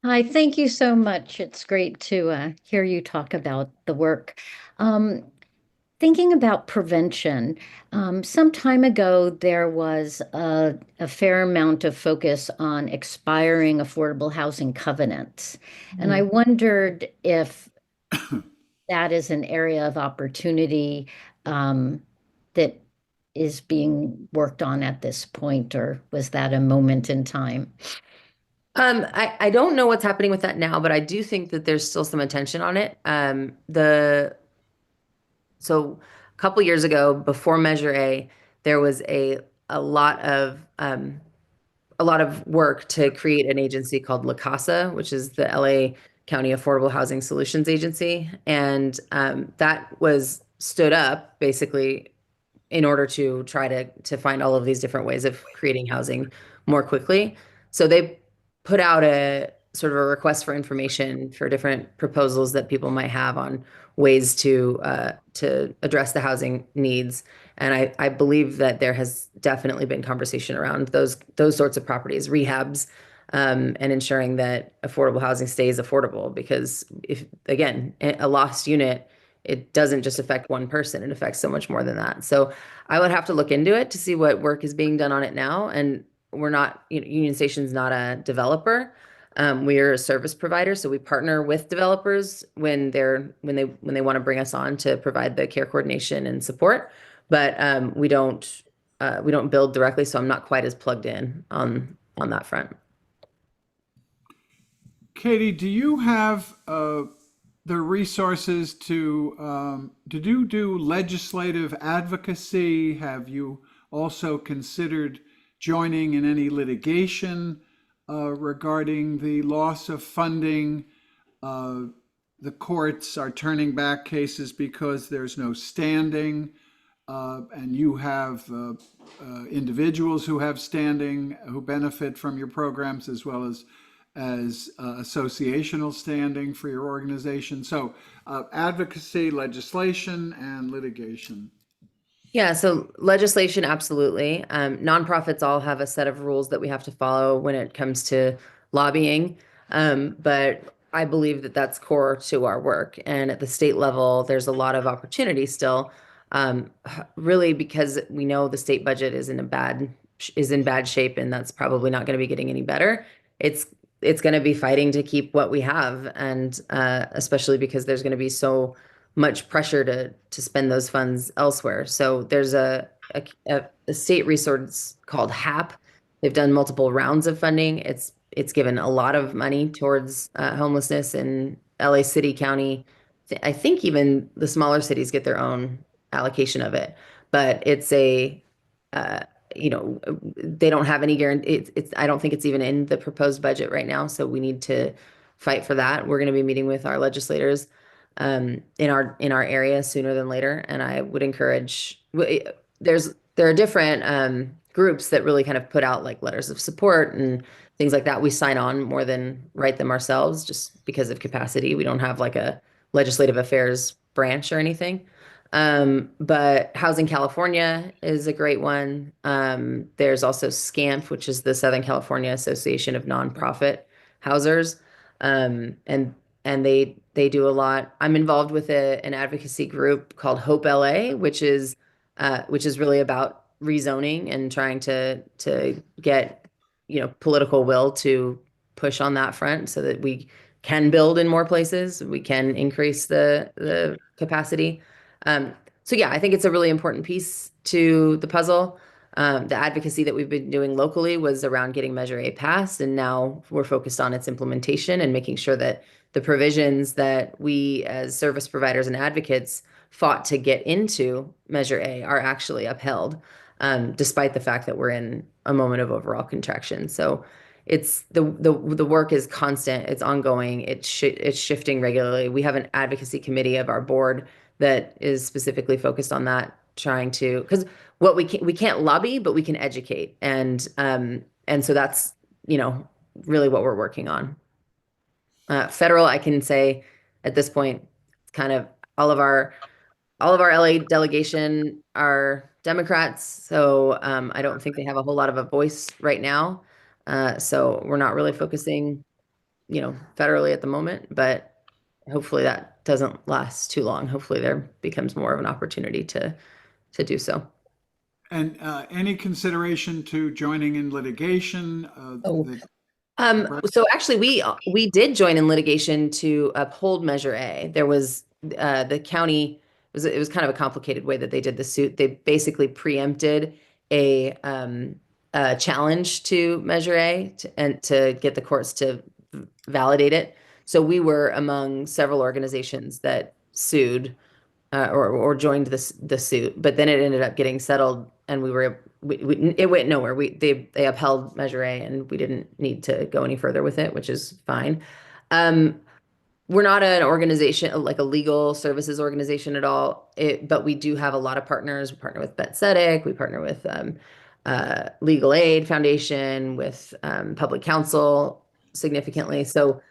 Hi, thank you so much. It's great to hear you talk about the work. thinking about prevention, some time ago there was a fair amount of focus on expiring affordable housing covenants. And I wondered if that is an area of opportunity that is being worked on at this point, or was that a moment in time? I don't know what's happening with that now, but I do think that there's still some attention on it. So a couple years ago, before Measure A, there was a lot of work to create an agency called La Casa, which is the LA County Affordable Housing Solutions Agency, and that was stood up basically in order to try to find all of these different ways of creating housing more quickly. So they put out a sort of a request for information for different proposals that people might have on ways to address the housing needs. And I believe that there has definitely been conversation around those sorts of properties, rehabs, and ensuring that affordable housing stays affordable. Because if, again, a lost unit, it doesn't just affect one person, it affects so much more than that. So I would have to look into it to see what work is being done on it now. And we're not, Union Station's not a developer. We are a service provider, so we partner with developers when they want to bring us on to provide the care coordination and support. But we don't build directly, so I'm not quite as plugged in on that front. Katie, do you have the resources to do legislative advocacy? Have you also considered joining in any litigation regarding the loss of funding? The courts are turning back cases because there's no standing, and you have individuals who have standing who benefit from your programs, as well as associational standing for your organization. So advocacy, legislation, and litigation. Yeah, so legislation, absolutely. Nonprofits all have a set of rules that we have to follow when it comes to lobbying. But I believe that that's core to our work. And at the state level, there's a lot of opportunity still, really because we know the state budget is in bad shape, and that's probably not going to be getting any better. It's going to be fighting to keep what we have, and especially because there's going to be so much pressure to spend those funds elsewhere. So there's a state resource called HAP. They've done multiple rounds of funding. It's given a lot of money towards homelessness in LA City, County. I think even the smaller cities get their own allocation of it, but it's they don't have any guarantee. I don't think it's even in the proposed budget right now. So we need to fight for that. We're going to be meeting with our legislators in our area sooner than later. And I would encourage, there are different groups that really kind of put out like letters of support and things like that. We sign on more than write them ourselves just because of capacity. We don't have like a legislative affairs branch or anything. But Housing California is a great one. There's also SCAMP, which is the Southern California Association of Nonprofit Housers. And they do a lot. I'm involved with an advocacy group called Hope LA, which is really about rezoning and trying to get, political will to push on that front so that we can build in more places. We can increase the capacity. So yeah, I think it's a really important piece to the puzzle. The advocacy that we've been doing locally was around getting Measure A passed, and now we're focused on its implementation and making sure that the provisions that we as service providers and advocates fought to get into Measure A are actually upheld, despite the fact that we're in a moment of overall contraction. So it's the work is constant, it's ongoing, it's shifting regularly. We have an advocacy committee of our board that is specifically focused on that, trying to, because what we can't lobby, but we can educate, and so that's really what we're working on. Federal, I can say at this point, it's kind of all of our LA delegation are Democrats, so I don't think they have a whole lot of a voice right now. So we're not really focusing, federally at the moment, but hopefully that doesn't last too long. Hopefully there becomes more of an opportunity to do so. And any consideration to joining in litigation? So actually, we did join in litigation to uphold Measure A. There was the county. It was kind of a complicated way that they did the suit. They basically preempted a challenge to Measure A and to get the courts to validate it. So we were among several organizations that sued or joined the suit, but then it ended up getting settled, and it went nowhere. They upheld Measure A, and we didn't need to go any further with it, which is fine. We're not an organization like a legal services organization at all, but we do have a lot of partners. We partner with BetCetic, we partner with Legal Aid Foundation, with Public Counsel significantly. So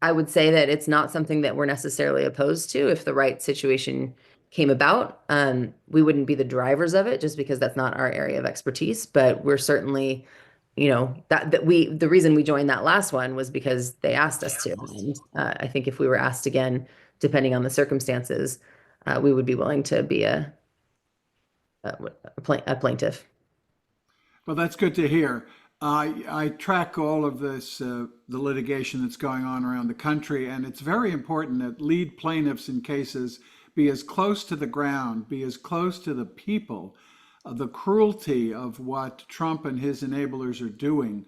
I would say that it's not something that we're necessarily opposed to if the right situation came about. We wouldn't be the drivers of it just because that's not our area of expertise, but we're certainly, the reason we joined that last one was because they asked us to. And I think if we were asked again, depending on the circumstances, we would be willing to be a plaintiff. Well, that's good to hear. I track all of this, the litigation that's going on around the country, and it's very important that lead plaintiffs in cases be as close to the ground, be as close to the people. The cruelty of what Trump and his enablers are doing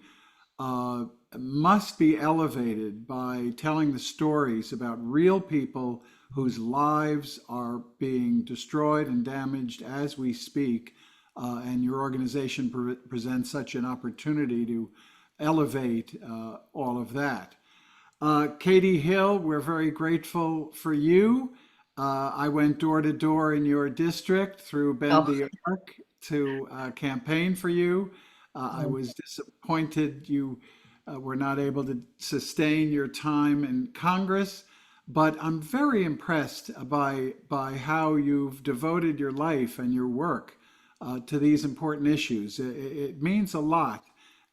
must be elevated by telling the stories about real people whose lives are being destroyed and damaged as we speak. And your organization presents such an opportunity to elevate all of that. Katie Hill, we're very grateful for you. I went door to door in your district through Bend the Arc to campaign for you. I was disappointed you were not able to sustain your time in Congress, but I'm very impressed by how you've devoted your life and your work to these important issues. It means a lot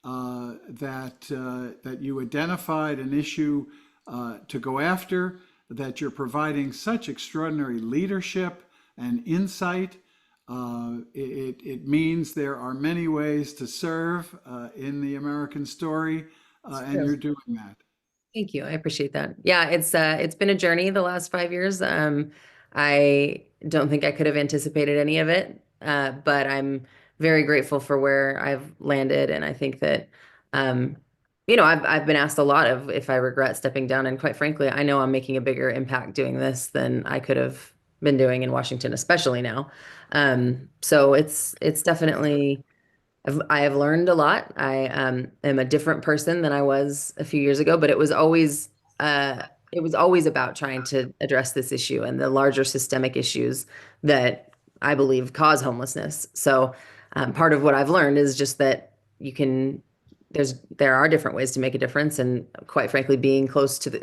that you identified an issue to go after, that you're providing such extraordinary leadership and insight. It means there are many ways to serve in the American story, and you're doing that. Thank you. I appreciate that. Yeah, it's been a journey the last 5 years. I don't think I could have anticipated any of it, but I'm very grateful for where I've landed, and I think that I've been asked a lot of if I regret stepping down, and quite frankly, I know I'm making a bigger impact doing this than I could have been doing in Washington, especially now. So it's definitely. I have learned a lot. I am a different person than I was a few years ago, but it was always about trying to address this issue and the larger systemic issues that I believe cause homelessness. So part of what I've learned is just that there are different ways to make a difference, and quite frankly, being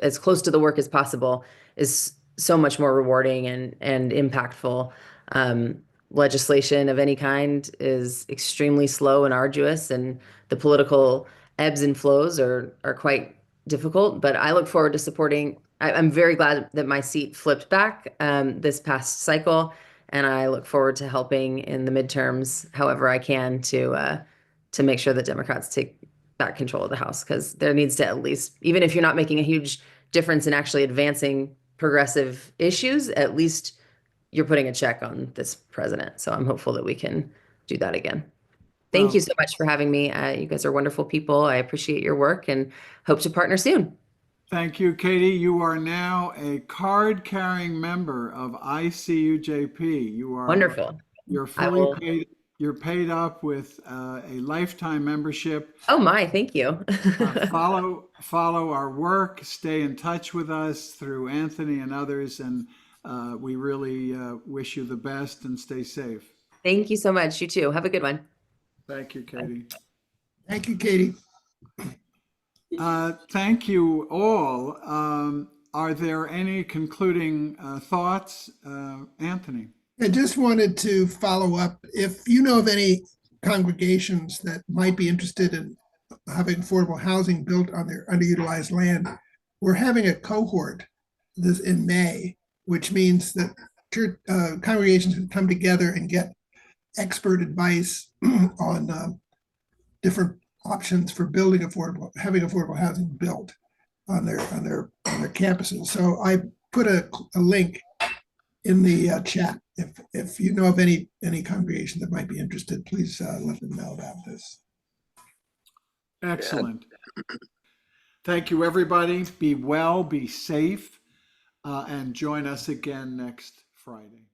as close to the work as possible is so much more rewarding and impactful. Legislation of any kind is extremely slow and arduous, and the political ebbs and flows are quite difficult. But I look forward to supporting. I'm very glad that my seat flipped back this past cycle, and I look forward to helping in the midterms however I can to make sure that Democrats take back control of the House, because there needs to, at least, even if you're not making a huge difference in actually advancing progressive issues, at least you're putting a check on this president. So I'm hopeful that we can do that again. Thank you so much for having me. You guys are wonderful people. I appreciate your work and hope to partner soon. Thank you, Katie. You are now a card-carrying member of ICUJP. You are wonderful. You're fully paid. You're paid up with a lifetime membership. Oh my, thank you. Follow our work. Stay in touch with us through Anthony and others, and we really wish you the best and stay safe. Thank you so much. You too. Have a good one. Thank you, Katie. Thank you, Katie. Thank you all. Are there any concluding thoughts, Anthony? I just wanted to follow up. If you know of any congregations that might be interested in having affordable housing built on their underutilized land, we're having a cohort this in May, which means that congregations can come together and get expert advice on different options for having affordable housing built on their campuses. So I put a link in the chat. If you know of any congregation that might be interested, please let them know about this. Excellent. Thank you, everybody. Be well, be safe, and join us again next Friday.